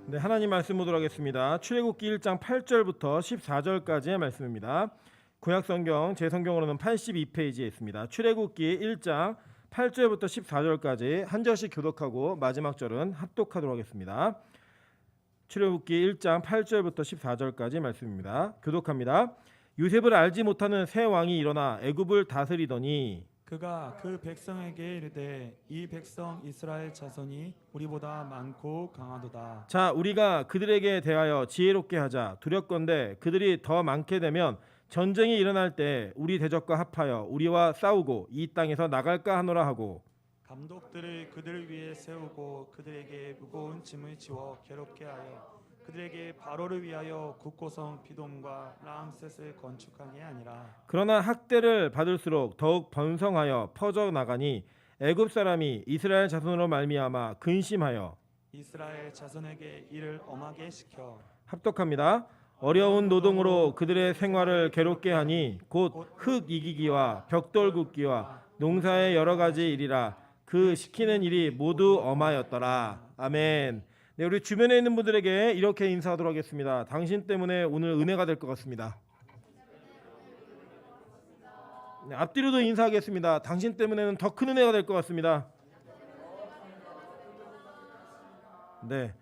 네, 하나님 말씀 보도록 하겠습니다. 출애굽기 1장 8절부터 14절까지의 말씀입니다. 구약성경 제 성경으로는 82페이지에 있습니다. 출애굽기 1장 8절부터 14절까지 한 절씩 교독하고 마지막 절은 합독하도록 하겠습니다. 출애굽기 1장 8절부터 14절까지 말씀입니다. 교독합니다. 요셉을 알지 못하는 새 왕이 일어나 애굽을 다스리더니 그가 그 백성에게 이르되 이 백성 이스라엘 자손이 우리보다 많고 강하도다. 자, 우리가 그들에게 대하여 지혜롭게 하자. 두렵건대 그들이 더 많게 되면 전쟁이 일어날 때 우리 대적과 합하여 우리와 싸우고 이 땅에서 나갈까 하노라 하고, 감독들을 그들 위에 세우고 그들에게 무거운 짐을 지워 괴롭게 하여 그들에게 바로를 위하여 국고성 비돔과 라암셋을 건축하게 아니라 그러나 학대를 받을수록 더욱 번성하여 퍼져 나가니 애굽 사람이 이스라엘 자손으로 말미암아 근심하여 이스라엘 자손에게 이를 엄하게 시켜 합독합니다. 어려운 노동으로 그들의 생활을 괴롭게 하니 곧 흙 이기기와 벽돌 굽기와 농사의 여러 가지 일이라 그 시키는 일이 모두 엄하였더라. 아멘. 네, 우리 주변에 있는 분들에게 이렇게 인사하도록 하겠습니다. 당신 때문에 오늘 은혜가 될 것 같습니다. 네, 앞뒤로도 인사하겠습니다. 당신 때문에는 더 큰 은혜가 될 것 같습니다. 네,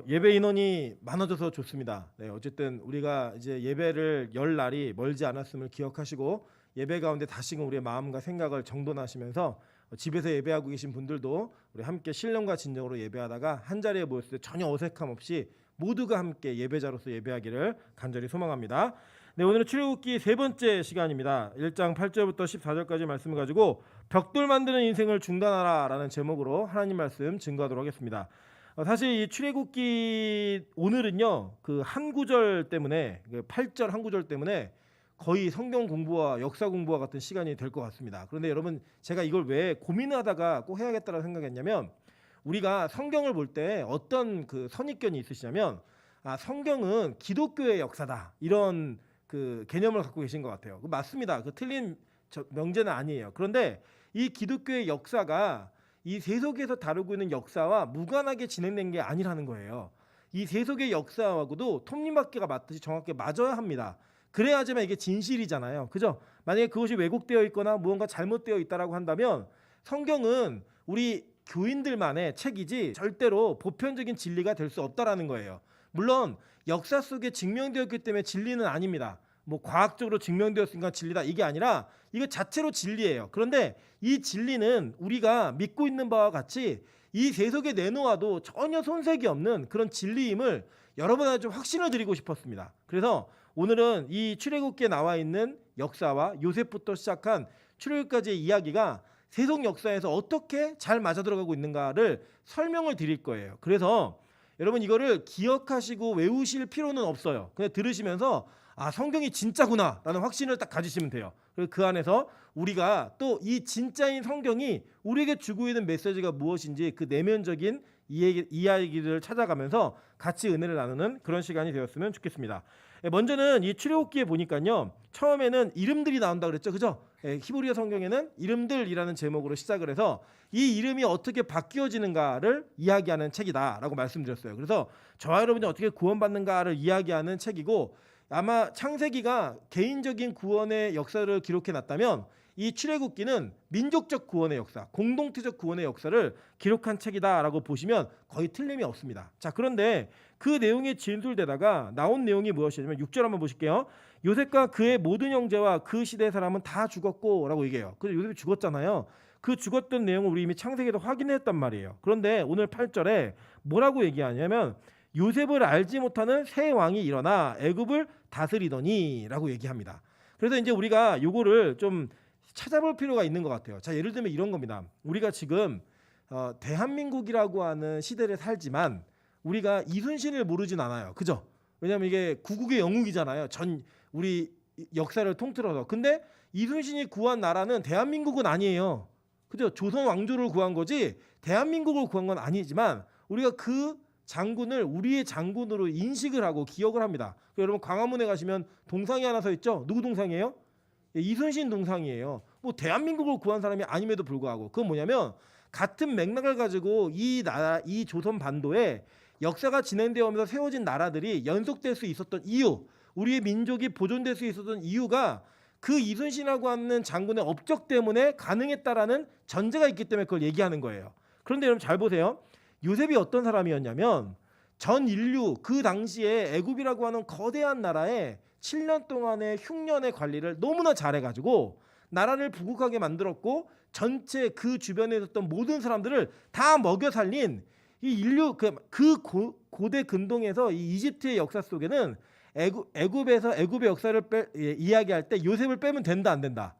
예배 인원이 많아져서 좋습니다. 네, 어쨌든 우리가 이제 예배를 열 날이 멀지 않았음을 기억하시고 예배 가운데 다시금 우리의 마음과 생각을 정돈하시면서 집에서 예배하고 계신 분들도 우리 함께 신령과 진정으로 예배하다가 한 자리에 모였을 때 전혀 어색함 없이 모두가 함께 예배자로서 예배하기를 간절히 소망합니다. 네, 오늘은 출애굽기 세 번째 시간입니다. 1장 8절부터 14절까지 말씀을 가지고 벽돌 만드는 인생을 중단하라라는 제목으로 하나님 말씀 증거하도록 하겠습니다. 사실 이 출애굽기 오늘은요, 그 한 구절 때문에, 그 8절 한 구절 때문에 거의 성경 공부와 역사 공부와 같은 시간이 될 것 같습니다. 그런데 여러분, 제가 이걸 왜 고민하다가 꼭 해야겠다라고 생각했냐면, 우리가 성경을 볼 때 어떤 그 선입견이 있으시냐면, 성경은 기독교의 역사다, 이런 그 개념을 갖고 계신 것 같아요. 맞습니다. 그 틀린 명제는 아니에요. 그런데 이 기독교의 역사가 이 세속에서 다루고 있는 역사와 무관하게 진행된 게 아니라는 거예요. 이 세속의 역사하고도 톱니바퀴가 맞듯이 정확하게 맞아야 합니다. 그래야지만 이게 진실이잖아요. 그죠? 만약에 그것이 왜곡되어 있거나 무언가 잘못되어 있다라고 한다면 성경은 우리 교인들만의 책이지 절대로 보편적인 진리가 될 수 없다라는 거예요. 물론 역사 속에 증명되었기 때문에 진리는 아닙니다. 뭐 과학적으로 증명되었으니까 진리다, 이게 아니라 이거 자체로 진리예요. 그런데 이 진리는 우리가 믿고 있는 바와 같이 이 세속에 내놓아도 전혀 손색이 없는 그런 진리임을 여러분한테 좀 확신을 드리고 싶었습니다. 그래서 오늘은 이 출애굽기에 나와 있는 역사와 요셉부터 시작한 출애굽까지의 이야기가 세속 역사에서 어떻게 잘 맞아들어가고 있는가를 설명을 드릴 거예요. 그래서 여러분, 이거를 기억하시고 외우실 필요는 없어요. 그냥 들으시면서 성경이 진짜구나 라는 확신을 딱 가지시면 돼요. 그리고 그 안에서 우리가 또 이 진짜인 성경이 우리에게 주고 있는 메시지가 무엇인지 그 내면적인 이야기를 찾아가면서 같이 은혜를 나누는 그런 시간이 되었으면 좋겠습니다. 먼저는 이 출애굽기에 보니까요, 처음에는 이름들이 나온다 그랬죠, 그죠? 히브리어 성경에는 이름들이라는 제목으로 시작을 해서 이 이름이 어떻게 바뀌어지는가를 이야기하는 책이다라고 말씀드렸어요. 그래서 저와 여러분이 어떻게 구원받는가를 이야기하는 책이고, 아마 창세기가 개인적인 구원의 역사를 기록해 놨다면 이 출애굽기는 민족적 구원의 역사, 공동체적 구원의 역사를 기록한 책이다라고 보시면 거의 틀림이 없습니다. 자, 그런데 그 내용에 진술되다가 나온 내용이 무엇이냐면 6절 한번 보실게요. 요셉과 그의 모든 형제와 그 시대의 사람은 다 죽었고 라고 얘기해요. 그래서 요셉이 죽었잖아요. 그 죽었던 내용을 우리 이미 창세기에도 확인했단 말이에요. 그런데 오늘 8절에 뭐라고 얘기하냐면 요셉을 알지 못하는 새 왕이 일어나 애굽을 다스리더니 라고 얘기합니다. 그래서 이제 우리가 요거를 좀 찾아볼 필요가 있는 것 같아요. 자, 예를 들면 이런 겁니다. 우리가 지금 대한민국이라고 하는 시대를 살지만 우리가 이순신을 모르진 않아요. 그죠? 왜냐하면 이게 구국의 영웅이잖아요. 우리 역사를 통틀어서. 근데 이순신이 구한 나라는 대한민국은 아니에요. 그죠? 조선 왕조를 구한 거지 대한민국을 구한 건 아니지만 우리가 그 장군을 우리의 장군으로 인식을 하고 기억을 합니다. 여러분, 광화문에 가시면 동상이 하나 서 있죠? 누구 동상이에요? 이순신 동상이에요. 뭐 대한민국을 구한 사람이 아님에도 불구하고 그건 뭐냐면 같은 맥락을 가지고 이 나라, 이 조선 반도에 역사가 진행되어 오면서 세워진 나라들이 연속될 수 있었던 이유, 우리의 민족이 보존될 수 있었던 이유가 그 이순신이라고 하는 장군의 업적 때문에 가능했다라는 전제가 있기 때문에 그걸 얘기하는 거예요. 그런데 여러분 잘 보세요. 요셉이 어떤 사람이었냐면 전 인류 그 당시에 애굽이라고 하는 거대한 나라에 7년 동안의 흉년의 관리를 너무나 잘해가지고 나라를 부국하게 만들었고 전체 그 주변에 있었던 모든 사람들을 다 먹여 살린 이 인류 고대 근동에서 이 이집트의 역사 속에는 애굽에서 애굽의 역사를 이야기할 때 요셉을 빼면 된다 안 된다?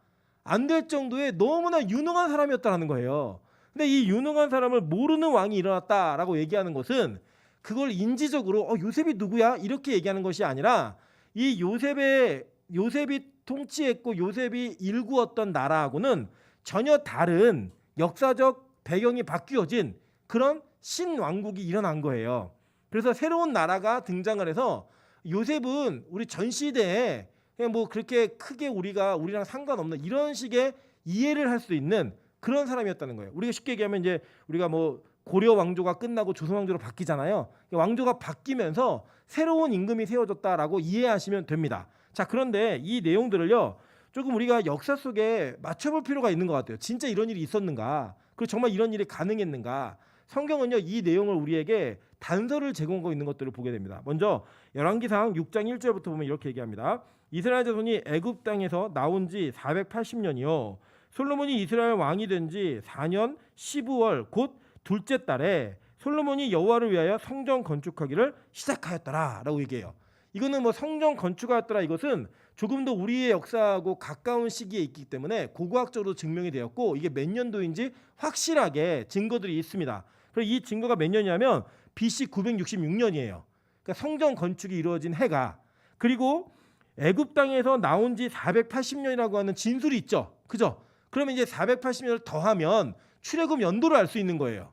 안 될 정도의 너무나 유능한 사람이었다는 거예요. 근데 이 유능한 사람을 모르는 왕이 일어났다라고 얘기하는 것은 그걸 인지적으로 요셉이 누구야? 이렇게 얘기하는 것이 아니라 이 요셉이 통치했고 요셉이 일구었던 나라하고는 전혀 다른 역사적 배경이 바뀌어진 그런 신왕국이 일어난 거예요. 그래서 새로운 나라가 등장을 해서 요셉은 우리 전 시대에 그냥 뭐 그렇게 크게 우리랑 상관없는 이런 식의 이해를 할 수 있는 그런 사람이었다는 거예요. 우리가 쉽게 얘기하면 이제 우리가 뭐 고려 왕조가 끝나고 조선 왕조로 바뀌잖아요. 왕조가 바뀌면서 새로운 임금이 세워졌다라고 이해하시면 됩니다. 자, 그런데 이 내용들을요 조금 우리가 역사 속에 맞춰볼 필요가 있는 것 같아요. 진짜 이런 일이 있었는가? 그리고 정말 이런 일이 가능했는가? 성경은요 이 내용을 우리에게 단서를 제공하고 있는 것들을 보게 됩니다. 먼저 열왕기상 6장 1절부터 보면 이렇게 얘기합니다. 이스라엘 자손이 애굽 땅에서 나온 지 480년이요 솔로몬이 이스라엘 왕이 된 지 4년 15월 곧 둘째 달에 솔로몬이 여호와를 위하여 성전 건축하기를 시작하였더라라고 얘기해요. 이거는 뭐 성전 건축하였더라 이것은 조금 더 우리의 역사하고 가까운 시기에 있기 때문에 고고학적으로 증명이 되었고 이게 몇 년도인지 확실하게 증거들이 있습니다. 그리고 이 증거가 몇 년이냐면 BC 966년이에요. 그러니까 성전 건축이 이루어진 해가 그리고 애굽 땅에서 나온 지 480년이라고 하는 진술이 있죠. 그죠? 그러면 이제 480년을 더하면 출애굽 연도를 알 수 있는 거예요.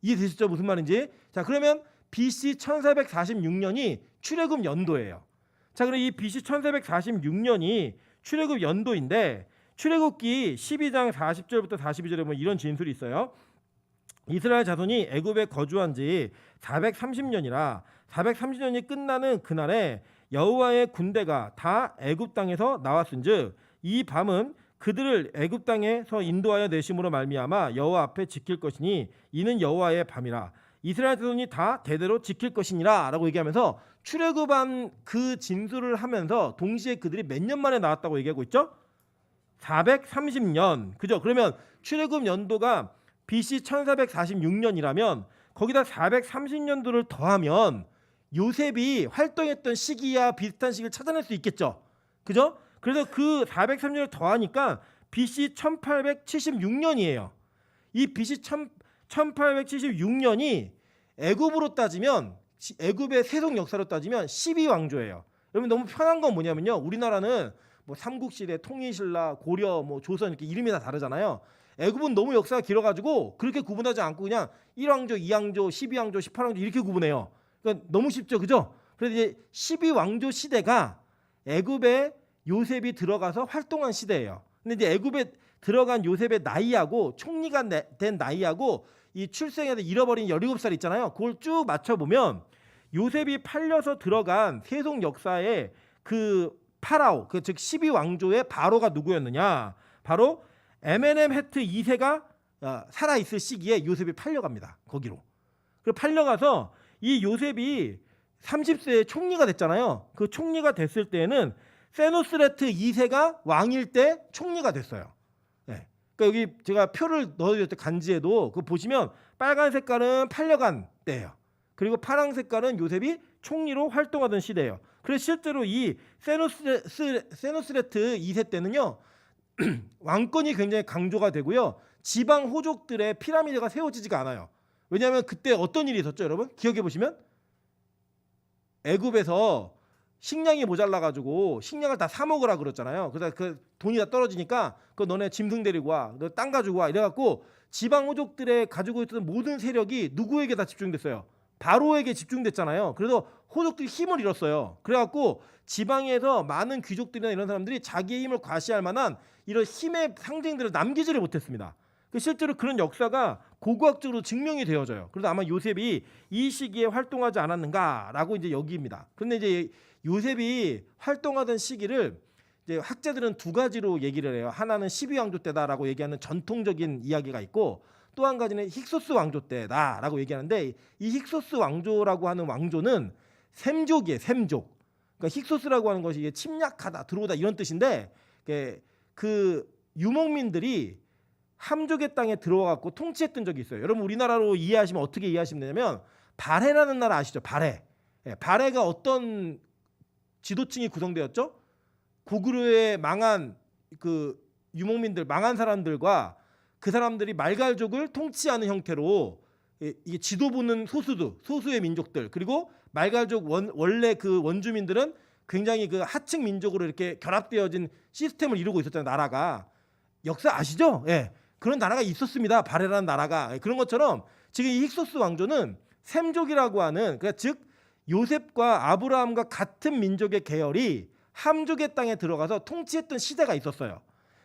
이해되시죠? 무슨 말인지? 자, 그러면 BC 1446년이 출애굽 연도예요. 자, 그럼 이 BC 1446년이 출애굽 연도인데 출애굽기 12장 40절부터 42절에 보면 이런 진술이 있어요. 이스라엘 자손이 애굽에 거주한 지 430년이라 430년이 끝나는 그날에 여호와의 군대가 다 애굽 땅에서 나왔은즉 이 밤은 그들을 애굽 땅에서 인도하여 내심으로 말미암아 여호와 앞에 지킬 것이니 이는 여호와의 밤이라 이스라엘 자손이 다 대대로 지킬 것이니라라고 얘기하면서 출애굽한 그 진술을 하면서 동시에 그들이 몇 년 만에 나왔다고 얘기하고 있죠? 430년. 그죠? 그러면 출애굽 연도가 BC 1446년이라면 거기다 430년도를 더하면 요셉이 활동했던 시기와 비슷한 시기를 찾아낼 수 있겠죠. 그죠? 그래서 그 430년을 더하니까 BC 1876년이에요. 이 BC 1876년이 애굽으로 따지면 애굽의 세속 역사로 따지면 12왕조예요. 여러분 너무 편한 건 뭐냐면요. 우리나라는 뭐 삼국시대, 통일신라, 고려, 뭐 조선 이렇게 이름이 다 다르잖아요. 애굽은 너무 역사가 길어가지고 그렇게 구분하지 않고 그냥 1왕조, 2왕조, 12왕조, 18왕조 이렇게 구분해요. 그러니까 너무 쉽죠, 그죠? 그래서 이제 12왕조 시대가 애굽에 요셉이 들어가서 활동한 시대예요. 근데 이제 애굽에 들어간 요셉의 나이하고 총리가 된 나이하고 이 출생해서 잃어버린 17살 있잖아요. 그걸 쭉 맞춰보면 요셉이 팔려서 들어간 세속 역사의 그 파라오, 즉 12왕조의 바로가 누구였느냐? 바로 에메넴헤트 2세가 살아있을 시기에 요셉이 팔려갑니다. 거기로. 그리고 팔려가서 이 요셉이 30세에 총리가 됐잖아요. 그 총리가 됐을 때에는 세노스레트 2세가 왕일 때 총리가 됐어요. 네. 그러니까 여기 제가 표를 넣어드렸을 때 간지에도 그 보시면 빨간 색깔은 팔려간 때예요. 그리고 파란 색깔은 요셉이 총리로 활동하던 시대예요. 그래서 실제로 이 세노스레트 2세 때는요. 왕권이 굉장히 강조가 되고요. 지방 호족들의 피라미드가 세워지지가 않아요. 왜냐하면 그때 어떤 일이 있었죠, 여러분? 기억해 보시면 애굽에서 식량이 모자라가지고 식량을 다 사 먹으라 그랬잖아요. 그래서 그 돈이 다 떨어지니까 그 너네 짐승 데리고 와, 너 땅 가지고 와 이래갖고 지방 호족들의 가지고 있던 모든 세력이 누구에게 다 집중됐어요? 바로에게 집중됐잖아요. 그래서 호족들이 힘을 잃었어요. 그래갖고 지방에서 많은 귀족들이나 이런 사람들이 자기의 힘을 과시할 만한 이런 힘의 상징들을 남기지를 못했습니다. 실제로 그런 역사가 고고학적으로 증명이 되어져요. 그래서 아마 요셉이 이 시기에 활동하지 않았는가라고 이제 여기입니다. 그런데 이제 요셉이 활동하던 시기를 이제 학자들은 두 가지로 얘기를 해요. 하나는 12왕조 때다라고 얘기하는 전통적인 이야기가 있고, 또 한 가지는 힉소스 왕조 때다라고 얘기하는데, 이 힉소스 왕조라고 하는 왕조는 셈족이에요. 셈족. 그러니까 힉소스라고 하는 것이 이게 침략하다, 들어오다 이런 뜻인데, 그 유목민들이 함족의 땅에 들어와갖고 통치했던 적이 있어요. 여러분 우리나라로 이해하시면 어떻게 이해하시면 되냐면, 발해라는 나라 아시죠? 발해. 발해가 어떤 지도층이 구성되었죠? 고구려의 망한 그 유목민들, 망한 사람들과 그 사람들이 말갈족을 통치하는 형태로, 이게 지도부는 소수의 민족들, 그리고 말갈족 원래 그 원주민들은 굉장히 그 하층 민족으로 이렇게 결합되어진 시스템을 이루고 있었잖아요. 나라가. 역사 아시죠? 예. 그런 나라가 있었습니다. 발해라는 나라가. 그런 것처럼 지금 이 힉소스 왕조는 셈족이라고 하는, 그러니까 즉 요셉과 아브라함과 같은 민족의 계열이 함족의 땅에 들어가서 통치했던 시대가 있었어요.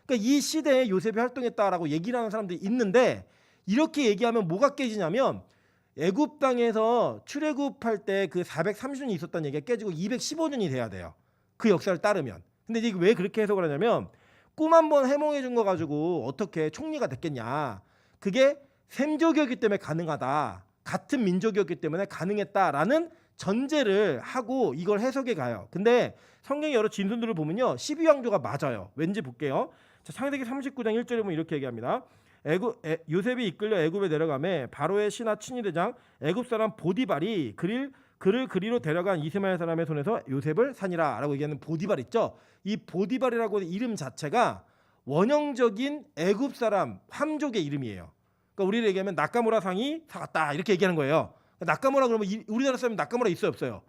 그러니까 이 시대에 요셉이 활동했다라고 얘기를 하는 사람들이 있는데, 이렇게 얘기하면 뭐가 깨지냐면, 애굽 땅에서 출애굽할 때 그 430년이 있었다는 얘기가 깨지고 215년이 돼야 돼요. 그 역사를 따르면. 근데 이게 왜 그렇게 해석을 하냐면, 꿈 한번 해몽해 준 거 가지고 어떻게 총리가 됐겠냐. 그게 셈족이었기 때문에 가능하다. 같은 민족이었기 때문에 가능했다라는 전제를 하고 이걸 해석해 가요. 근데 성경의 여러 진술들을 보면요, 12왕조가 맞아요. 왠지 볼게요. 자, 창세기 39장 1절에 보면 이렇게 얘기합니다. 요셉이 이끌려 애굽에 내려가매 바로의 신하 친위대장 애굽 사람 보디발이 그를 그리로 데려간 이스마엘 사람의 손에서 요셉을 산이라라고 얘기하는 보디발 있죠. 이 보디발이라고 하는 이름 자체가 원형적인 애굽 사람 함족의 이름이에요. 그러니까 우리를 얘기하면 나카무라 상이 사갔다 이렇게 얘기하는 거예요. 나카무라 그러면 우리나라 사람이 나카무라 있어요, 없어요?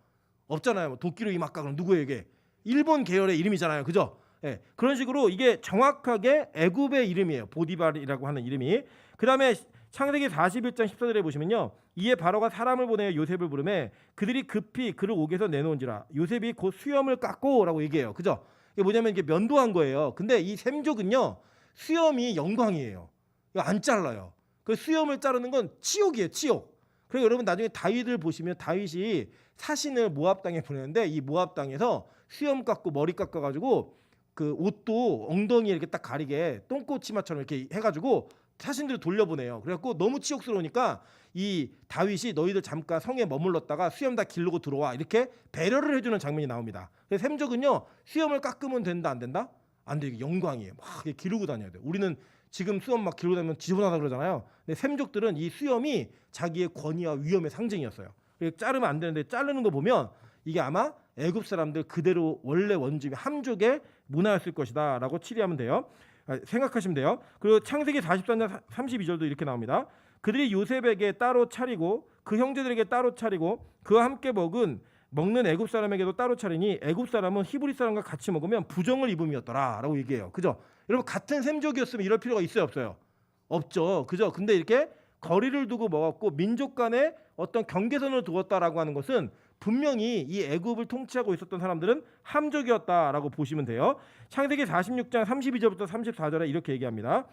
없잖아요. 뭐 도끼로 이마카 그럼 누구에게? 일본 계열의 이름이잖아요, 그죠? 예, 그런 식으로 이게 정확하게 애굽의 이름이에요. 보디발이라고 하는 이름이. 그다음에 창세기 41장 14절에 보시면요, 이에 바로가 사람을 보내어 요셉을 부르매 그들이 급히 그를 옥에서 내놓은지라 요셉이 곧 수염을 깎고라고 얘기해요, 그죠? 이게 뭐냐면 이게 면도한 거예요. 근데 이 셈족은요, 수염이 영광이에요. 이거 안 잘라요. 그 수염을 자르는 건 치욕이에요, 치욕. 그리고 여러분 나중에 다윗을 보시면 다윗이 사신을 모압 땅에 보내는데, 이 모압 땅에서 수염 깎고 머리 깎아가지고 그 옷도 엉덩이에 이렇게 딱 가리게 똥꼬 치마처럼 이렇게 해가지고 사신들을 돌려보내요. 그래갖고 너무 치욕스러우니까 이 다윗이 너희들 잠깐 성에 머물렀다가 수염 다 기르고 들어와 이렇게 배려를 해주는 장면이 나옵니다. 그래서 셈족은요, 수염을 깎으면 된다 안 된다? 안 돼. 이게 영광이에요. 막 기르고 다녀야 돼. 우리는 지금 수염 막 기르고 다니면 지저분하다 그러잖아요. 근데 셈족들은 이 수염이 자기의 권위와 위엄의 상징이었어요. 자르면 안 되는데 자르는 거 보면 이게 아마 애굽 사람들 그대로 원래 원주민 함족의 문화였을 것이다라고 추리하면 돼요. 생각하시면 돼요. 그리고 창세기 44장 32절도 이렇게 나옵니다. 그들이 요셉에게 따로 차리고 그 형제들에게 따로 차리고 그와 함께 먹는 애굽 사람에게도 따로 차리니 애굽 사람은 히브리 사람과 같이 먹으면 부정을 입음이었더라라고 얘기해요. 그죠? 여러분 같은 셈족이었으면 이럴 필요가 있어요, 없어요? 없죠. 그죠? 근데 이렇게 거리를 두고 먹었고 민족 간에 어떤 경계선을 두었다라고 하는 것은 분명히 이 애굽을 통치하고 있었던 사람들은 함족이었다라고 보시면 돼요. 창세기 46장 32절부터 34절에 이렇게 얘기합니다.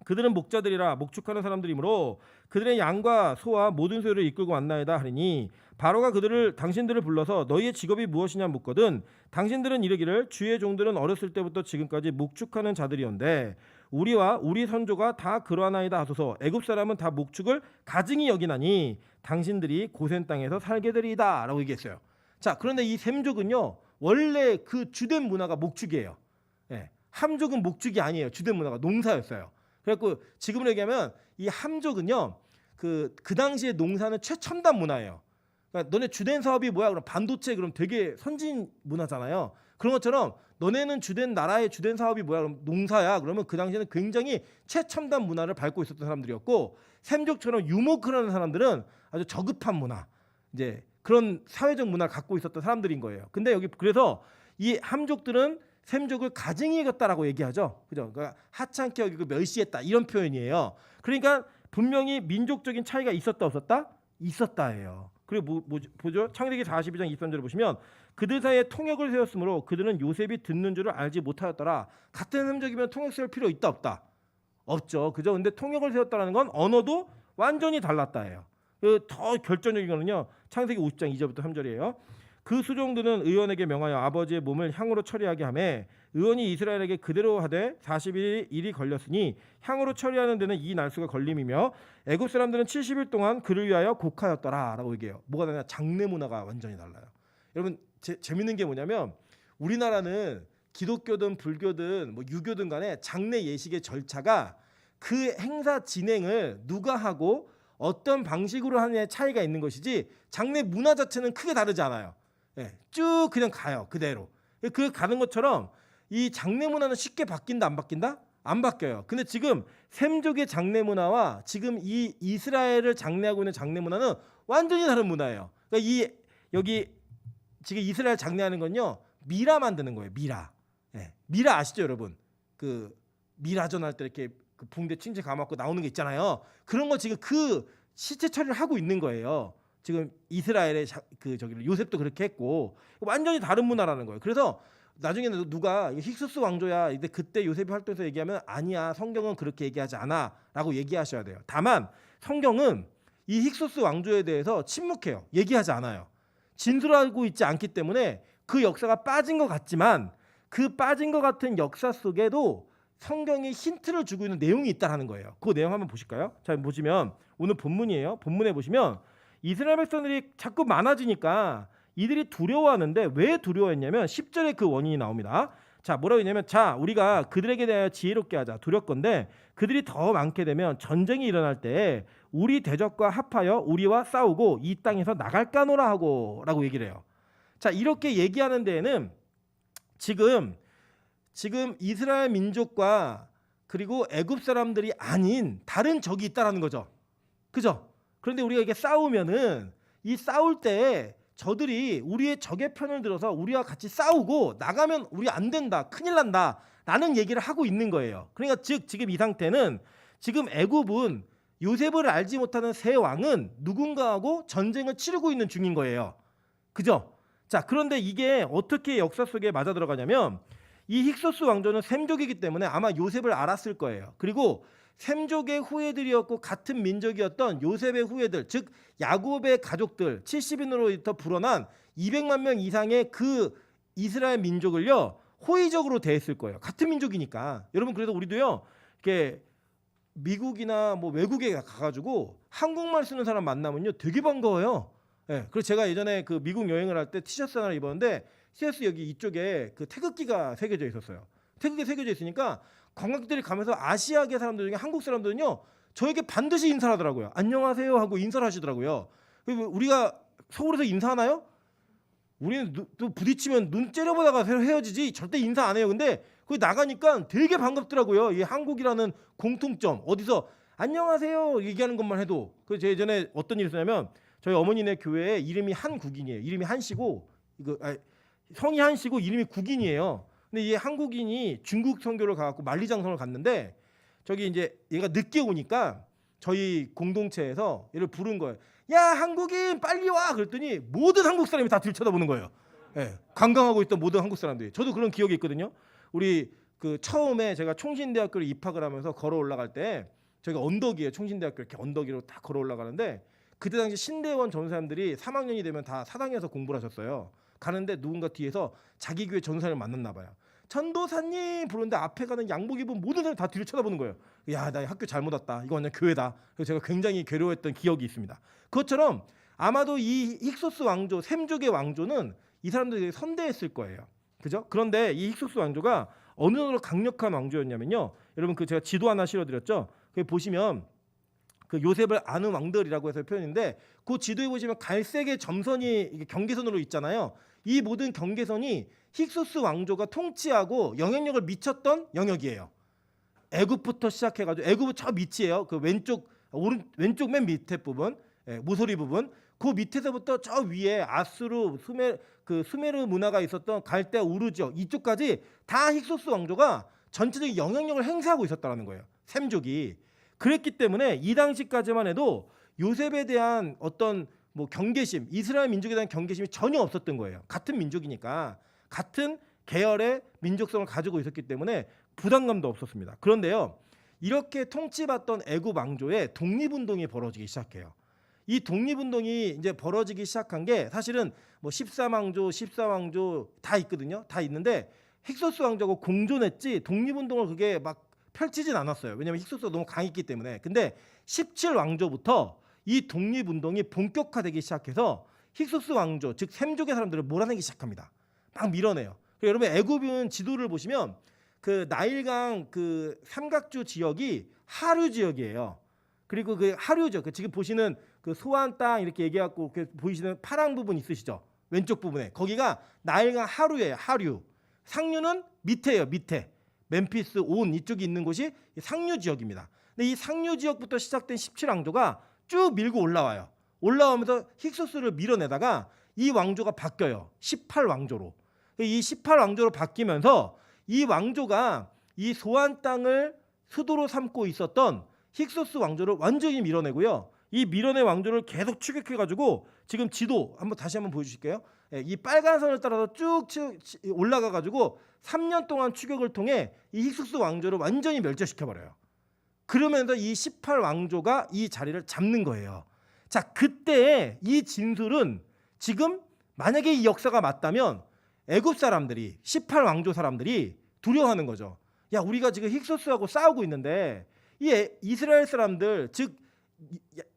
그들은 목자들이라 목축하는 사람들이므로 그들의 양과 소와 모든 소유를 이끌고 왔나이다 하리니 바로가 당신들을 불러서 너희의 직업이 무엇이냐 묻거든 당신들은 이르기를 주의 종들은 어렸을 때부터 지금까지 목축하는 자들이온데 우리와 우리 선조가 다 그러하나이다 하소서. 애굽 사람은 다 목축을 가증히 여기나니 당신들이 고센 땅에서 살게 되리이다 라고 얘기했어요. 자, 그런데 이 셈족은요, 원래 그 주된 문화가 목축이에요. 예, 함족은 목축이 아니에요. 주된 문화가 농사였어요. 그래갖고 지금으로 얘기하면 이 함족은요, 그 당시에 농사는 최첨단 문화예요. 그러니까 너네 주된 사업이 뭐야? 그럼 반도체, 그럼 되게 선진 문화잖아요. 그런 것처럼 너네는 나라의 주된 사업이 뭐야? 그럼 농사야. 그러면 그 당시에는 굉장히 최첨단 문화를 밟고 있었던 사람들이었고, 셈족처럼 유목을 하는 사람들은 아주 저급한 문화, 이제 그런 사회적 문화를 갖고 있었던 사람들인 거예요. 근데 여기 그래서 이 함족들은 셈족을 가증히 여겼다라고 얘기하죠. 그죠? 그러니까 하찮게 여기고 멸시했다 이런 표현이에요. 그러니까 분명히 민족적인 차이가 있었다 없었다? 있었다예요. 그리고 보죠? 창세기 42장 23절을 보시면 그들 사이에 통역을 세웠으므로 그들은 요셉이 듣는 줄을 알지 못하였더라. 같은 셈족이면 통역 세울 필요 있다 없다? 없죠. 그죠? 근데 통역을 세웠다는 건 언어도 완전히 달랐다예요. 더 결정적인 거는요. 창세기 50장 2절부터 3절이에요. 그 수종들은 의원에게 명하여 아버지의 몸을 향으로 처리하게 하매 의원이 이스라엘에게 그대로 하되 40일이 걸렸으니 향으로 처리하는 데는 이 날수가 걸림이며 애굽 사람들은 70일 동안 그를 위하여 곡하였더라라고 얘기해요. 뭐가 다르냐? 장례 문화가 완전히 달라요. 여러분 재밌는 게 뭐냐면 우리나라는 기독교든 불교든 뭐 유교든 간에 장례 예식의 절차가 그 행사 진행을 누가 하고 어떤 방식으로 하느냐의 차이가 있는 것이지 장례 문화 자체는 크게 다르지 않아요. 예, 쭉 그냥 가요. 그대로. 그 가는 것처럼 이 장례 문화는 쉽게 바뀐다 안 바뀐다? 안 바뀌어요. 근데 지금 셈족의 장례 문화와 지금 이 이스라엘을 장례하고 있는 장례 문화는 완전히 다른 문화예요. 그러니까 이 여기 지금 이스라엘 장례하는 건요. 미라 만드는 거예요. 미라. 예, 미라 아시죠, 여러분? 그 미라전 할 때 이렇게 그 붕대 칭칭 감았고 나오는 게 있잖아요. 그런 거 지금 그 시체 처리를 하고 있는 거예요. 지금 이스라엘의 그 저기 요셉도 그렇게 했고 완전히 다른 문화라는 거예요. 그래서 나중에는 누가 힉소스 왕조야. 근데 그때 요셉이 활동해서 얘기하면 아니야. 성경은 그렇게 얘기하지 않아라고 얘기하셔야 돼요. 다만 성경은 이 힉소스 왕조에 대해서 침묵해요. 얘기하지 않아요. 진술하고 있지 않기 때문에 그 역사가 빠진 것 같지만 그 빠진 것 같은 역사 속에도 성경이 힌트를 주고 있는 내용이 있다라는 거예요. 그 내용 한번 보실까요? 자, 보시면 오늘 본문이에요. 본문에 보시면 이스라엘 백성들이 자꾸 많아지니까 이들이 두려워하는데 왜 두려워했냐면 10절에 그 원인이 나옵니다. 자, 뭐라고 했냐면 자, 우리가 그들에게 대하여 지혜롭게 하자. 두렵건대 그들이 더 많게 되면 전쟁이 일어날 때 우리 대적과 합하여 우리와 싸우고 이 땅에서 나갈까노라 하고 라고 얘기를 해요. 자, 이렇게 얘기하는 데에는 지금 이스라엘 민족과 그리고 애굽 사람들이 아닌 다른 적이 있다라는 거죠. 그죠? 그런데 우리가 이게 싸우면은 이 싸울 때 저들이 우리의 적의 편을 들어서 우리와 같이 싸우고 나가면 우리 안 된다, 큰일 난다 라는 얘기를 하고 있는 거예요. 그러니까 즉 지금 이 상태는 지금 애굽은 요셉을 알지 못하는 새 왕은 누군가하고 전쟁을 치르고 있는 중인 거예요. 그죠? 자, 그런데 이게 어떻게 역사 속에 맞아 들어가냐면 이 힉소스 왕조는 셈족이기 때문에 아마 요셉을 알았을 거예요. 그리고 셈족의 후예들이었고 같은 민족이었던 요셉의 후예들, 즉 야곱의 가족들 70인으로부터 불어난 200만 명 이상의 그 이스라엘 민족을요 호의적으로 대했을 거예요. 같은 민족이니까. 여러분 그래도 우리도요 이렇게 미국이나 뭐 외국에 가가지고 한국말 쓰는 사람 만나면요 되게 반가워요. 예, 그래서 제가 예전에 그 미국 여행을 할 때 티셔츠 하나 입었는데 티셔츠 여기 이쪽에 그 태극기가 새겨져 있었어요. 태극기 새겨져 있으니까 관광객들이 가면서 아시아계 사람들 중에 한국 사람들은요 저에게 반드시 인사를 하더라고요. 안녕하세요 하고 인사를 하시더라고요. 우리가 서울에서 인사하나요? 우리는 또 부딪히면 눈 째려보다가 헤어지지 절대 인사 안 해요. 근데 거기 나가니까 되게 반갑더라고요. 이 한국이라는 공통점 어디서 안녕하세요 얘기하는 것만 해도. 그 제 예전에 어떤 일이 있었냐면 저희 어머니네 교회에 이름이 한국인이에요. 이름이 한씨고 성이 한씨고 이름이 국인이에요. 근데 이 한국인이 중국 선교를 가갖고 만리장성을 갔는데 저기 이제 얘가 늦게 오니까 저희 공동체에서 얘를 부른 거예요. 야 한국인 빨리 와 그랬더니 모든 한국 사람이 다 들쳐다보는 거예요. 예, 관광하고 있던 모든 한국 사람들이. 저도 그런 기억이 있거든요. 우리 그 처음에 제가 총신대학교를 입학을 하면서 걸어 올라갈 때 저희가 언덕이에요. 총신대학교 이렇게 언덕으로 딱 걸어 올라가는데 그때 당시 신대원 전사님들이 3학년이 되면 다 사당에서 공부를 하셨어요. 가는데 누군가 뒤에서 자기 교회 전사를 만났나 봐요. 전도사님 부르는데 앞에 가는 양복 입은 모든 사람이 다 뒤를 쳐다보는 거예요. 야, 나 학교 잘못 왔다. 이거 완전 교회다. 그래서 제가 굉장히 괴로웠던 기억이 있습니다. 그것처럼 아마도 이 힉소스 왕조, 셈족의 왕조는 이 사람들이 선대했을 거예요. 그죠? 그런데 이 힉소스 왕조가 어느 정도로 강력한 왕조였냐면요. 여러분 그 제가 지도 하나 실어드렸죠. 거기 보시면 그 요셉을 아는 왕들이라고 해서 표현인데 그 지도에 보시면 갈색의 점선이 경계선으로 있잖아요. 이 모든 경계선이 힉소스 왕조가 통치하고 영향력을 미쳤던 영역이에요. 애굽부터 시작해가지고 애굽은 저 밑이에요. 그 왼쪽 맨 밑에 부분, 모서리 부분. 그 밑에서부터 저 위에 아수르, 수메르 문화가 있었던 갈대, 우르 지역 이쪽까지 다 힉소스 왕조가 전체적인 영향력을 행사하고 있었다는 거예요. 셈족이. 그랬기 때문에 이 당시까지만 해도 요셉에 대한 어떤 뭐 경계심, 이스라엘 민족에 대한 경계심이 전혀 없었던 거예요. 같은 민족이니까 같은 계열의 민족성을 가지고 있었기 때문에 부담감도 없었습니다. 그런데요, 이렇게 통치받던 애굽 왕조의 독립운동이 벌어지기 시작해요. 이 독립운동이 이제 벌어지기 시작한 게 사실은 뭐 13왕조, 14왕조 다 있거든요. 다 있는데 힉소스 왕조하고 공존했지 독립운동을 그게 막 펼치진 않았어요. 왜냐하면 힉소스가 너무 강했기 때문에. 근데 17왕조부터 이 독립운동이 본격화되기 시작해서 힉소스 왕조, 즉 셈족의 사람들을 몰아내기 시작합니다. 막 밀어내요. 여러분 애굽은 지도를 보시면 그 나일강 그 삼각주 지역이 하류 지역이에요. 그리고 그 하류죠. 그 지금 보시는 그 소환 땅 이렇게 얘기해갖고 그 보이시는 파란 부분 있으시죠? 왼쪽 부분에 거기가 나일강 하류예요. 하류. 상류는 밑에요. 밑에. 멤피스, 온 이쪽이 있는 곳이 상류 지역입니다. 근데 이 상류 지역부터 시작된 17왕조가 쭉 밀고 올라와요. 올라오면서 힉소스를 밀어내다가 이 왕조가 바뀌어요. 18왕조로. 이 18왕조로 바뀌면서 이 왕조가 이 소환 땅을 수도로 삼고 있었던 힉소스 왕조를 완전히 밀어내고요. 이 밀어낸 왕조를 계속 추격해가지고 지금 지도 다시 한번 보여주실게요. 이 빨간 선을 따라서 쭉 올라가가지고 3년 동안 추격을 통해 이 힉소스 왕조를 완전히 멸절시켜버려요. 그러면서 이 18왕조가 이 자리를 잡는 거예요. 자, 그때의 이 진술은 지금 만약에 이 역사가 맞다면 애굽 사람들이 18왕조 사람들이 두려워하는 거죠. 야, 우리가 지금 힉소스하고 싸우고 있는데 이 이스라엘 사람들 즉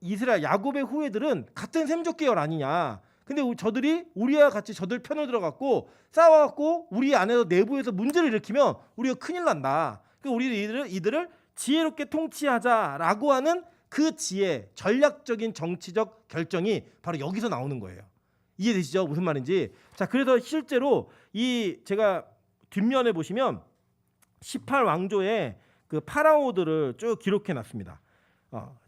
이스라엘 야곱의 후예들은 같은 셈족 계열 아니냐. 근데 저들이 우리와 같이 저들 편을 들어갔고 싸워갖고 우리 안에서 내부에서 문제를 일으키면 우리가 큰일 난다. 그러니까 우리 이들을 지혜롭게 통치하자라고 하는 그 지혜, 전략적인 정치적 결정이 바로 여기서 나오는 거예요. 이해되시죠? 무슨 말인지. 자, 그래서 실제로 이 제가 뒷면에 보시면 18왕조의 그 파라오들을 쭉 기록해 놨습니다.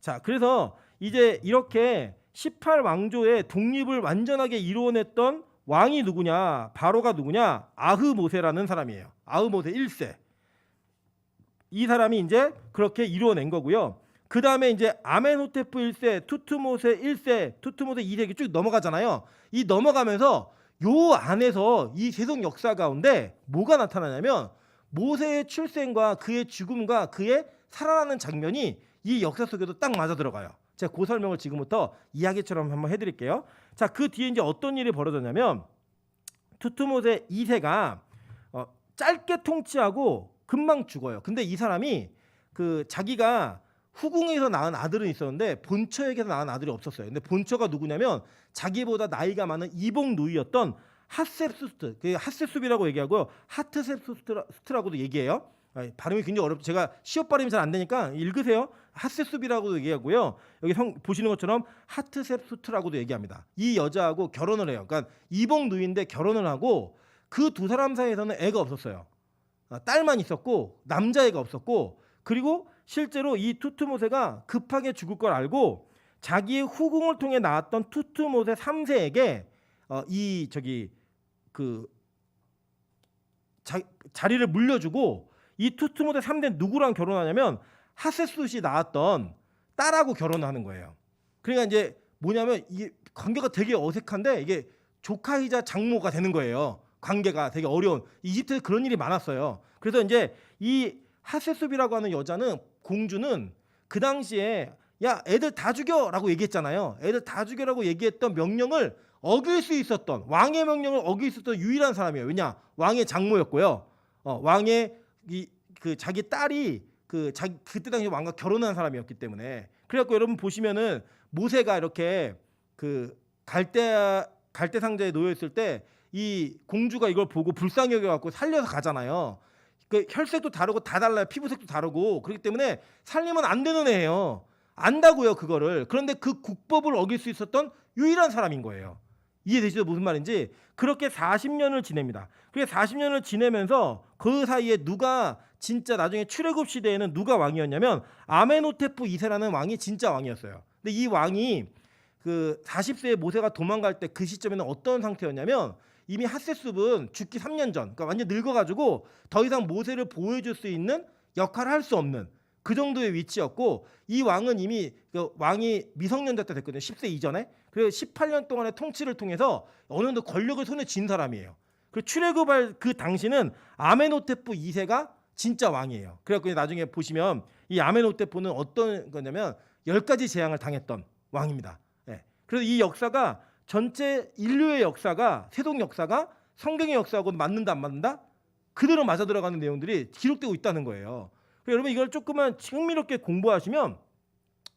자, 그래서 이제 이렇게 18왕조의 독립을 완전하게 이루어냈던 왕이 누구냐? 바로가 누구냐? 아흐모세라는 사람이에요. 아흐모세 1세. 이 사람이 이제 그렇게 이루어낸 거고요. 그 다음에 이제 아멘호테프 1세, 투트모세 1세, 투트모세 2세기 쭉 넘어가잖아요. 이 넘어가면서 요 안에서 이 세속 역사 가운데 뭐가 나타나냐면 모세의 출생과 그의 죽음과 그의 살아나는 장면이 이 역사 속에도 딱 맞아 들어가요. 제가 그 설명을 지금부터 이야기처럼 한번 해드릴게요. 자, 그 뒤에 이제 어떤 일이 벌어졌냐면 투트모세 2세가 짧게 통치하고 금방 죽어요. 근데 이 사람이 그 자기가 후궁에서 낳은 아들은 있었는데 본처에게서 낳은 아들이 없었어요. 근데 본처가 누구냐면 자기보다 나이가 많은 이복 누이였던 핫셉수스트, 그 핫셉숲이라고 얘기하고요. 하트셉수스트라고도 얘기해요. 발음이 굉장히 어렵죠. 제가 시옷 발음이 잘 안 되니까 읽으세요. 핫셉숲이라고도 얘기하고요. 여기 보시는 것처럼 하트셉수트라고도 얘기합니다. 이 여자하고 결혼을 해요. 그러니까 이복 누이인데 결혼을 하고 그 두 사람 사이에서는 애가 없었어요. 딸만 있었고 남자애가 없었고, 그리고 실제로 이 투트모세가 급하게 죽을 걸 알고 자기의 후궁을 통해 낳았던 투트모세 3세에게 자리를 물려주고 이 투트모세 3세 누구랑 결혼하냐면 하셋숫이 낳았던 딸하고 결혼하는 거예요. 그러니까 이제 뭐냐면 이게 관계가 되게 어색한데 이게 조카이자 장모가 되는 거예요. 관계가 되게 어려운, 이집트에 그런 일이 많았어요. 그래서 이제 이 하셋숲이라고 하는 여자는, 공주는 그 당시에 야 애들 다 죽여라고 얘기했잖아요. 애들 다 죽여라고 얘기했던 명령을 어길 수 있었던, 왕의 명령을 어길 수 있었던 유일한 사람이에요. 왜냐? 왕의 장모였고요. 왕의 그 자기 딸이 그때 당시 왕과 결혼한 사람이었기 때문에. 그래갖고 여러분 보시면은 모세가 이렇게 그 갈대 상자에 놓여 있을 때 이 공주가 이걸 보고 불쌍히 여겨갖고 살려서 가잖아요. 그 혈색도 다르고 다 달라요. 피부색도 다르고. 그렇기 때문에 살리면 안 되는 애예요. 안다고요, 그거를. 그런데 그 국법을 어길 수 있었던 유일한 사람인 거예요. 이해되시죠? 무슨 말인지. 그렇게 40년을 지냅니다. 그렇게 40년을 지내면서 그 사이에 누가 진짜 나중에 출애굽 시대에는 누가 왕이었냐면 아멘호테프 2세라는 왕이 진짜 왕이었어요. 근데 이 왕이 그 40세에 모세가 도망갈 때 그 시점에는 어떤 상태였냐면 이미 핫셋숲은 죽기 3년 전, 그러니까 완전 늙어가지고 더 이상 모세를 보호해줄 수 있는 역할을 할 수 없는 그 정도의 위치였고, 이 왕은 이미 왕이 미성년자 때 됐거든요. 10세 이전에. 그래서 18년 동안의 통치를 통해서 어느 정도 권력을 손에 쥔 사람이에요. 그리고 출애굽할 그 당시는 아멘호테프 2세가 진짜 왕이에요. 그래갖고 나중에 보시면 이 아멘호테프는 어떤 거냐면 10가지 재앙을 당했던 왕입니다. 예. 그래서 이 역사가 전체 인류의 역사가 세속 역사가 성경의 역사하고 맞는다 안 맞는다? 그대로 맞아 들어가는 내용들이 기록되고 있다는 거예요. 여러분 이걸 조금만 흥미롭게 공부하시면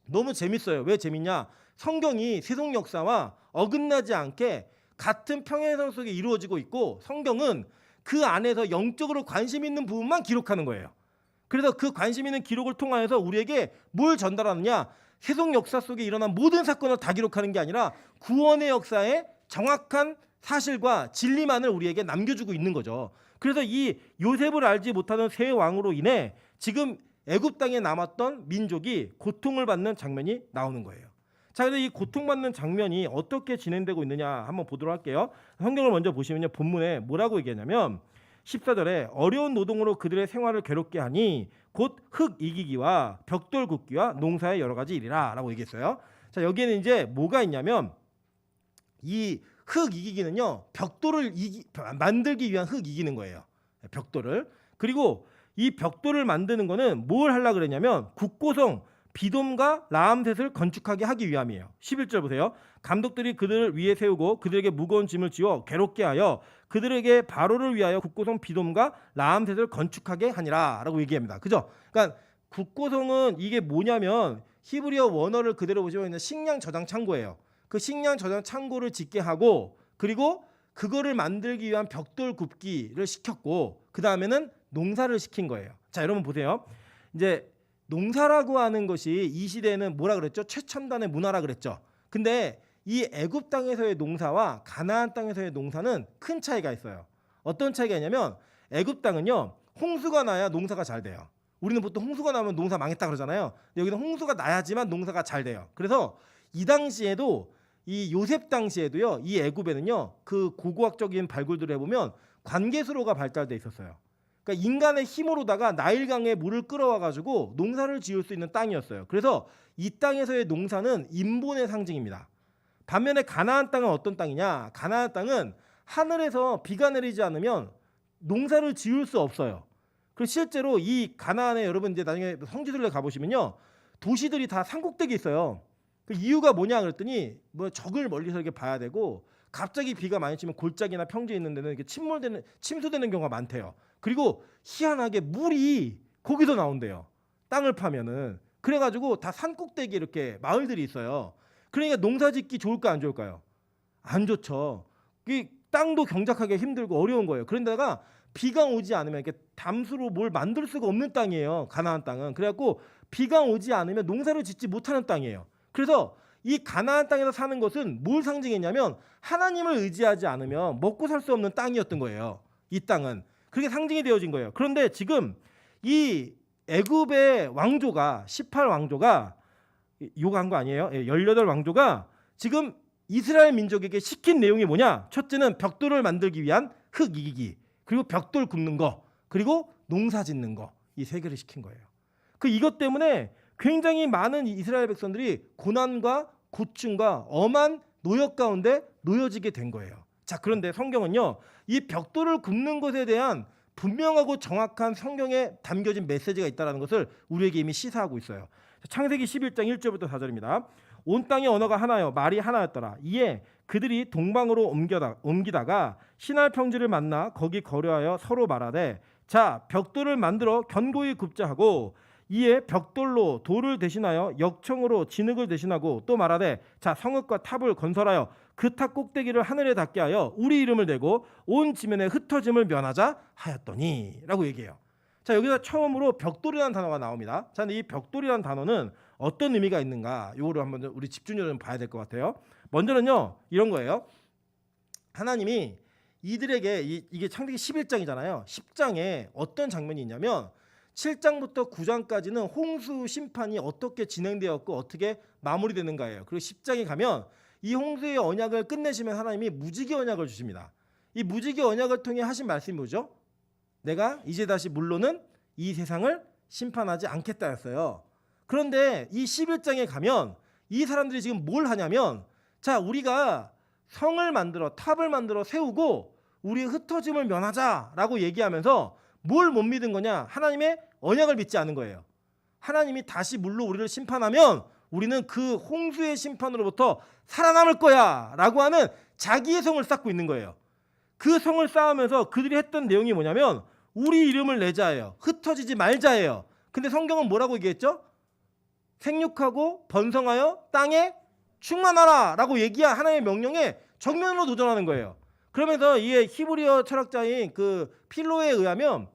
너무 재밌어요. 왜 재밌냐? 성경이 세속 역사와 어긋나지 않게 같은 평행선 속에 이루어지고 있고 성경은 그 안에서 영적으로 관심 있는 부분만 기록하는 거예요. 그래서 그 관심 있는 기록을 통하여서 우리에게 뭘 전달하느냐? 세속 역사 속에 일어난 모든 사건을 다 기록하는 게 아니라 구원의 역사에 정확한 사실과 진리만을 우리에게 남겨주고 있는 거죠. 그래서 이 요셉을 알지 못하는 세 왕으로 인해 지금 애굽 땅에 남았던 민족이 고통을 받는 장면이 나오는 거예요. 자, 그래서 이 고통받는 장면이 어떻게 진행되고 있느냐 한번 보도록 할게요. 성경을 먼저 보시면요. 본문에 뭐라고 얘기하냐면 14절에 어려운 노동으로 그들의 생활을 괴롭게 하니 곧 흙 이기기와 벽돌 굽기와 농사의 여러 가지 일이라 라고 얘기했어요. 자, 여기에는 이제 뭐가 있냐면 이 흙 이기기는요. 벽돌을 만들기 위한 흙 이기는 거예요. 벽돌을. 그리고 이 벽돌을 만드는 거는 뭘 하려고 그랬냐면 국고성 비돔과 라암셋을 건축하게 하기 위함이에요. 11절 보세요. 감독들이 그들을 위에 세우고 그들에게 무거운 짐을 지워 괴롭게 하여 그들에게 바로를 위하여 국고성 비돔과 라암셋을 건축하게 하니라 라고 얘기합니다. 그죠? 그러니까 국고성은 이게 뭐냐면 히브리어 원어를 그대로 보시면 식량 저장 창고예요. 그 식량 저장 창고를 짓게 하고 그리고 그거를 만들기 위한 벽돌 굽기를 시켰고 그 다음에는 농사를 시킨 거예요. 자, 여러분 보세요. 이제 농사라고 하는 것이 이 시대에는 뭐라 그랬죠? 최첨단의 문화라 그랬죠. 근데 이 애굽 땅에서의 농사와 가나안 땅에서의 농사는 큰 차이가 있어요. 어떤 차이가 있냐면 애굽 땅은요. 홍수가 나야 농사가 잘 돼요. 우리는 보통 홍수가 나면 농사 망했다 그러잖아요. 근데 여기는 홍수가 나야지만 농사가 잘 돼요. 그래서 이 당시에도 이 요셉 당시에도요. 이 애굽에는요. 그 고고학적인 발굴들을 해보면 관계수로가 발달돼 있었어요. 그러니까 인간의 힘으로다가 나일강에 물을 끌어와 가지고 농사를 지을 수 있는 땅이었어요. 그래서 이 땅에서의 농사는 인본의 상징입니다. 반면에 가나안 땅은 어떤 땅이냐? 가나안 땅은 하늘에서 비가 내리지 않으면 농사를 지을 수 없어요. 그리고 실제로 이 가나안에 여러분 이제 나중에 성지순례 가보시면요. 도시들이 다 산꼭대기에 있어요. 그 이유가 뭐냐 그랬더니 뭐 적을 멀리서 이렇게 봐야 되고 갑자기 비가 많이 치면 골짜기나 평지에 있는 데는 이렇게 침수되는 경우가 많대요. 그리고 희한하게 물이 거기서 나온대요. 땅을 파면은. 그래가지고 다 산꼭대기에 이렇게 마을들이 있어요. 그러니까 농사짓기 좋을까 안 좋을까요? 안 좋죠. 이 땅도 경작하기 힘들고 어려운 거예요. 그런데다가 비가 오지 않으면 이렇게 담수로 뭘 만들 수가 없는 땅이에요. 가나안 땅은. 그래갖고 비가 오지 않으면 농사를 짓지 못하는 땅이에요. 그래서 이 가나안 땅에서 사는 것은 뭘 상징했냐면 하나님을 의지하지 않으면 먹고 살 수 없는 땅이었던 거예요. 이 땅은. 그게 상징이 되어진 거예요. 그런데 지금 이 애굽의 왕조가 18왕조가 요구한 거 아니에요? 18왕조가 지금 이스라엘 민족에게 시킨 내용이 뭐냐? 첫째는 벽돌을 만들기 위한 흙 이기기, 그리고 벽돌 굽는 거, 그리고 농사 짓는 거, 이 세 개를 시킨 거예요. 그 이것 때문에 굉장히 많은 이스라엘 백성들이 고난과 고충과 엄한 노역 가운데 놓여지게 된 거예요. 자, 그런데 성경은요, 이 벽돌을 굽는 것에 대한 분명하고 정확한 성경에 담겨진 메시지가 있다는 것을 우리에게 이미 시사하고 있어요. 창세기 11장 1절부터 4절입니다. 온 땅의 언어가 하나요, 말이 하나였더라. 이에 그들이 동방으로 옮기다가 시날 평지를 만나 거기 거류하여 서로 말하되, 자, 벽돌을 만들어 견고히 굽자 하고, 이에 벽돌로 돌을 대신하여 역청으로 진흙을 대신하고 또 말하되, 자, 성읍과 탑을 건설하여 그 탑 꼭대기를 하늘에 닿게 하여 우리 이름을 대고 온 지면에 흩어짐을 면하자 하였더니 라고 얘기해요. 자, 여기서 처음으로 벽돌이라는 단어가 나옵니다. 자, 근데 이 벽돌이라는 단어는 어떤 의미가 있는가, 요거를 한번 우리 집중적으로 봐야 될 것 같아요. 먼저는요, 이런 거예요. 하나님이 이들에게 이게 창세기 11장이잖아요. 10장에 어떤 장면이 있냐면 7장부터 9장까지는 홍수 심판이 어떻게 진행되었고 어떻게 마무리되는가예요. 그리고 10장에 가면 이 홍수의 언약을 끝내시면 하나님이 무지개 언약을 주십니다. 이 무지개 언약을 통해 하신 말씀이 뭐죠? 내가 이제 다시 물로는 이 세상을 심판하지 않겠다였어요. 그런데 이 11장에 가면 이 사람들이 지금 뭘 하냐면, 자, 우리가 성을 만들어 탑을 만들어 세우고 우리의 흩어짐을 면하자라고 얘기하면서 뭘 못 믿은 거냐? 하나님의 언약을 믿지 않은 거예요. 하나님이 다시 물로 우리를 심판하면 우리는 그 홍수의 심판으로부터 살아남을 거야 라고 하는 자기의 성을 쌓고 있는 거예요. 그 성을 쌓으면서 그들이 했던 내용이 뭐냐면 우리 이름을 내자예요. 흩어지지 말자예요. 근데 성경은 뭐라고 얘기했죠? 생육하고 번성하여 땅에 충만하라 라고 얘기한 하나님의 명령에 정면으로 도전하는 거예요. 그러면서 이 히브리어 철학자인 그 필로에 의하면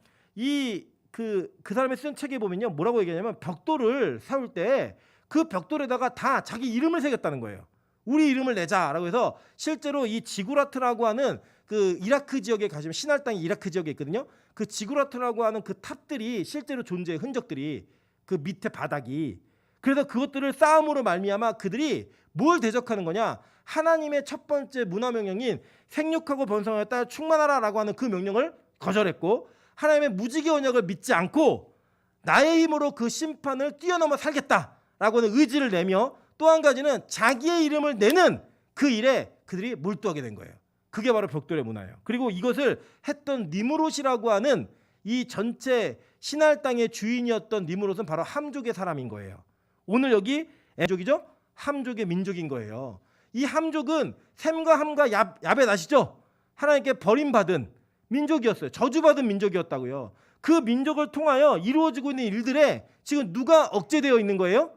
그 사람이 쓴 책에 보면요 뭐라고 얘기하냐면 벽돌을 세울 때 그 벽돌에다가 다 자기 이름을 새겼다는 거예요. 우리 이름을 내자라고 해서 실제로 이 지구라트라고 하는 그 이라크 지역에 가시면 시날 땅이 이라크 지역에 있거든요. 그 지구라트라고 하는 그 탑들이 실제로 존재의 흔적들이 그 밑에 바닥이 그래서 그것들을 쌓음으로 말미암아 그들이 뭘 대적하는 거냐? 하나님의 첫 번째 문화 명령인 생육하고 번성하여 땅에 충만하라라고 하는 그 명령을 거절했고 하나님의 무지개 언약을 믿지 않고 나의 힘으로 그 심판을 뛰어넘어 살겠다라고 하는 의지를 내며 또 한 가지는 자기의 이름을 내는 그 일에 그들이 몰두하게 된 거예요. 그게 바로 벽돌의 문화예요. 그리고 이것을 했던 니므롯이라고 하는 이 전체 시날 땅의 주인이었던 니므롯은 바로 함족의 사람인 거예요. 오늘 여기 민족이죠? 함족의 민족인 거예요. 이 함족은 셈과 함과 야벳 아시죠? 하나님께 버림받은 민족이었어요. 저주받은 민족이었다고요. 그 민족을 통하여 이루어지고 있는 일들에 지금 누가 억제되어 있는 거예요?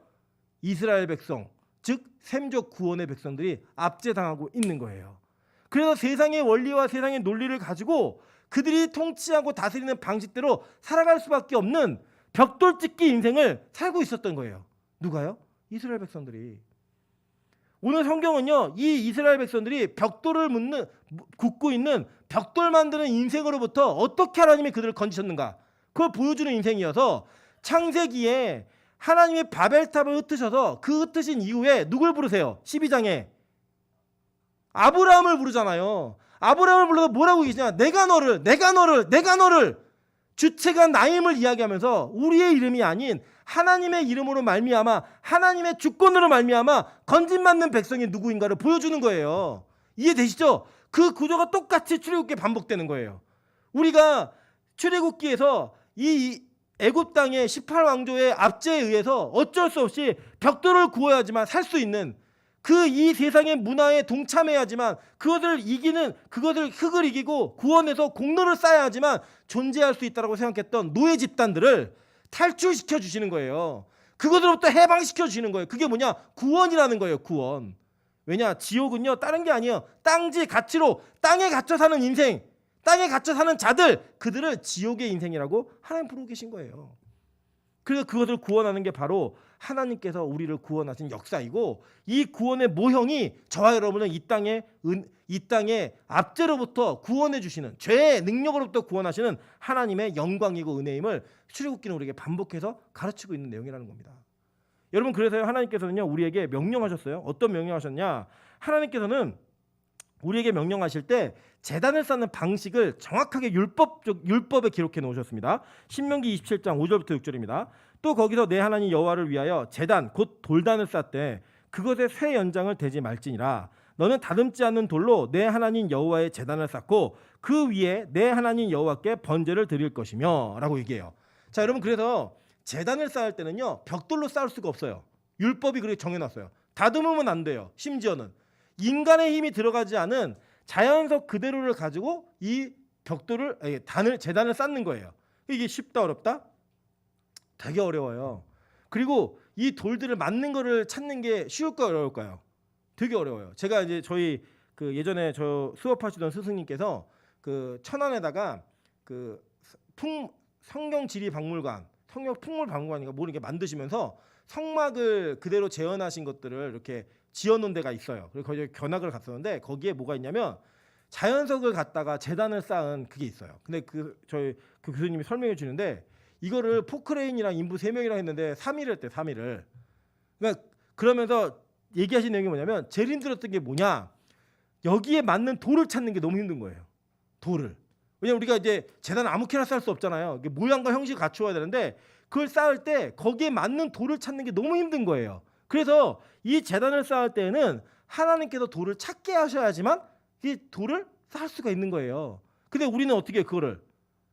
이스라엘 백성, 즉 셈족 구원의 백성들이 압제당하고 있는 거예요. 그래서 세상의 원리와 세상의 논리를 가지고 그들이 통치하고 다스리는 방식대로 살아갈 수밖에 없는 벽돌짓기 인생을 살고 있었던 거예요. 누가요? 이스라엘 백성들이. 오늘 성경은요, 이 이스라엘 백성들이 벽돌을 굽고 있는 벽돌 만드는 인생으로부터 어떻게 하나님이 그들을 건지셨는가 그걸 보여주는 인생이어서 창세기에 하나님이 바벨탑을 흩으셔서 그 흩으신 이후에 누굴 부르세요? 12장에 아브라함을 부르잖아요. 아브라함을 불러서 뭐라고 얘기하냐? 내가 너를 주체가 나임을 이야기하면서 우리의 이름이 아닌 하나님의 이름으로 말미암아 하나님의 주권으로 말미암아 건진받는 백성이 누구인가를 보여주는 거예요. 이해되시죠? 그 구조가 똑같이 출애굽기에 반복되는 거예요. 우리가 출애굽기에서 이 애굽 땅의 18왕조의 압제에 의해서 어쩔 수 없이 벽돌을 구워야지만 살 수 있는 그 이 세상의 문화에 동참해야지만 그것을 흙을 이기고 구원해서 공로를 쌓아야지만 존재할 수 있다고 생각했던 노예 집단들을 탈출시켜 주시는 거예요. 그것으로부터 해방시켜 주시는 거예요. 그게 뭐냐? 구원이라는 거예요. 구원. 왜냐? 지옥은요 다른 게 아니에요. 땅지 가치로 땅에 갇혀 사는 인생, 땅에 갇혀 사는 자들, 그들을 지옥의 인생이라고 하나님 부르고 계신 거예요. 그래서 그것을 구원하는 게 바로 하나님께서 우리를 구원하신 역사이고 이 구원의 모형이 저와 여러분을 이 땅의 압제로부터 구원해 주시는 죄의 능력으로부터 구원하시는 하나님의 영광이고 은혜임을 출애굽기는 우리에게 반복해서 가르치고 있는 내용이라는 겁니다. 여러분 그래서 하나님께서는요 우리에게 명령하셨어요. 어떤 명령하셨냐? 하나님께서는 우리에게 명령하실 때 제단을 쌓는 방식을 정확하게 율법에 기록해 놓으셨습니다. 신명기 27장 5절부터 6절입니다. 또 거기서 내 하나님 여호와를 위하여 제단 곧 돌단을 쌓되 그것에 쇠 연장을 대지 말지니라. 너는 다듬지 않는 돌로 내 하나님 여호와의 제단을 쌓고 그 위에 내 하나님 여호와께 번제를 드릴 것이며 라고 얘기해요. 자 여러분 그래서 제단을 쌓을 때는요 벽돌로 쌓을 수가 없어요. 율법이 그렇게 정해놨어요. 다듬으면 안 돼요. 심지어는 인간의 힘이 들어가지 않은 자연석 그대로를 가지고 이 제단을 쌓는 거예요. 이게 쉽다 어렵다? 되게 어려워요. 그리고 이 돌들을 맞는 거를 찾는 게 쉬울까요 어려울까요? 되게 어려워요. 제가 이제 저희 그 예전에 저 수업하시던 스승님께서 그 천안에다가 그 성경지리박물관, 성경풍물박물관인가 뭐 이렇게 만드시면서 성막을 그대로 재현하신 것들을 이렇게 지어놓은 데가 있어요. 그래서 거기 견학을 갔었는데 거기에 뭐가 있냐면 자연석을 갖다가 제단을 쌓은 그게 있어요. 근데 저희 그 교수님이 설명해 주는데 이거를 포크레인이랑 인부 3명이랑 했는데 3일을 했대. 3일을. 그러니까 그러면서 얘기하신 내용이 뭐냐면 제일 힘들었던 게 뭐냐? 여기에 맞는 돌을 찾는 게 너무 힘든 거예요. 돌을. 왜냐면 우리가 이제 제단을 아무렇게나 쌓을 수 없잖아요. 모양과 형식을 갖추어야 되는데 그걸 쌓을 때 거기에 맞는 돌을 찾는 게 너무 힘든 거예요. 그래서 이 제단을 쌓을 때에는 하나님께서 돌을 찾게 하셔야지만 이 돌을 쌓을 수가 있는 거예요. 근데 우리는 어떻게 그거를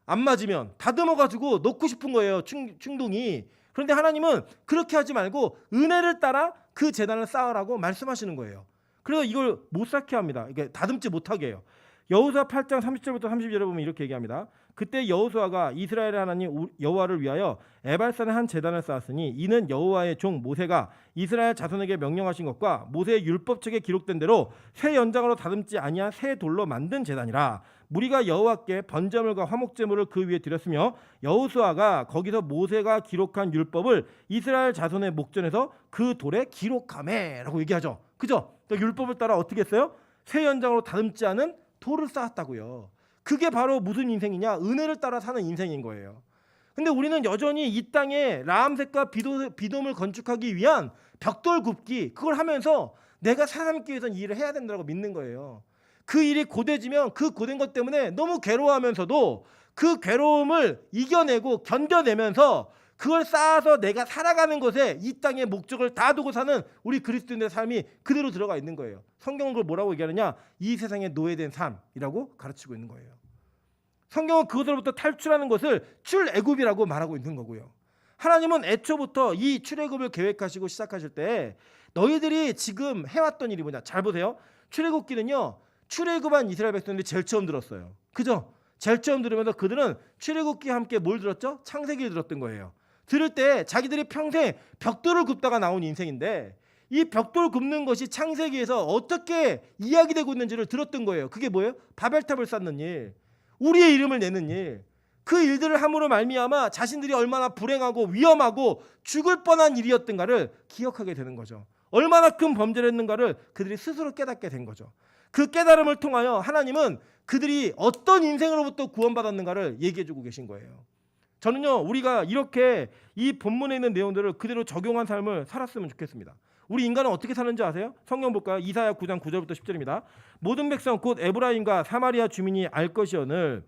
안 맞으면 다듬어가지고 넣고 싶은 거예요. 충동이. 그런데 하나님은 그렇게 하지 말고 은혜를 따라 그 제단을 쌓으라고 말씀하시는 거예요. 그래서 이걸 못 쌓게 합니다. 이게 다듬지 못하게 해요. 여호수아 8장 30절부터 32절에 보면 이렇게 얘기합니다. 그때 여호수아가 이스라엘의 하나님 여호와를 위하여 에발산에 한 제단을 쌓았으니 이는 여호와의 종 모세가 이스라엘 자손에게 명령하신 것과 모세의 율법책에 기록된 대로 새 연장으로 다듬지 아니한 새 돌로 만든 제단이라. 무리가 여호와께 번제물과 화목제물을 그 위에 드렸으며 여호수아가 거기서 모세가 기록한 율법을 이스라엘 자손의 목전에서 그 돌에 기록하매라고 얘기하죠. 그죠? 그러니까 율법을 따라 어떻게 했어요? 새 연장으로 다듬지 않은 돌을 쌓았다고요. 그게 바로 무슨 인생이냐? 은혜를 따라 사는 인생인 거예요. 근데 우리는 여전히 이 땅에 라암셋과 비돔을 건축하기 위한 벽돌 굽기 그걸 하면서 내가 살아남기 위해서는 이 일을 해야 된다고 믿는 거예요. 그 일이 고되지면 그 고된 것 때문에 너무 괴로워하면서도 그 괴로움을 이겨내고 견뎌내면서 그걸 쌓아서 내가 살아가는 것에 이 땅의 목적을 다 두고 사는 우리 그리스도인의 삶이 그대로 들어가 있는 거예요. 성경은 그걸 뭐라고 얘기하느냐? 이 세상에 노예된 삶이라고 가르치고 있는 거예요. 성경은 그것으로부터 탈출하는 것을 출애굽이라고 말하고 있는 거고요. 하나님은 애초부터 이 출애굽을 계획하시고 시작하실 때 너희들이 지금 해왔던 일이 뭐냐? 잘 보세요. 출애굽기는요. 출애굽한 이스라엘 백성들이 제일 처음 들었어요. 그죠? 제일 처음 들으면서 그들은 출애굽기와 함께 뭘 들었죠? 창세기를 들었던 거예요. 들을 때 자기들이 평생 벽돌을 굽다가 나온 인생인데 이 벽돌 굽는 것이 창세기에서 어떻게 이야기되고 있는지를 들었던 거예요. 그게 뭐예요? 바벨탑을 쌓는 일, 우리의 이름을 내는 일. 그 일들을 함으로 말미암아 자신들이 얼마나 불행하고 위험하고 죽을 뻔한 일이었던가를 기억하게 되는 거죠. 얼마나 큰 범죄를 했는가를 그들이 스스로 깨닫게 된 거죠. 그 깨달음을 통하여 하나님은 그들이 어떤 인생으로부터 구원받았는가를 얘기해주고 계신 거예요. 저는요, 우리가 이렇게 이 본문에 있는 내용들을 그대로 적용한 삶을 살았으면 좋겠습니다. 우리 인간은 어떻게 사는지 아세요? 성경 볼까요? 이사야 9장 9절부터 10절입니다. 모든 백성 곧 에브라임과 사마리아 주민이 알 것이오늘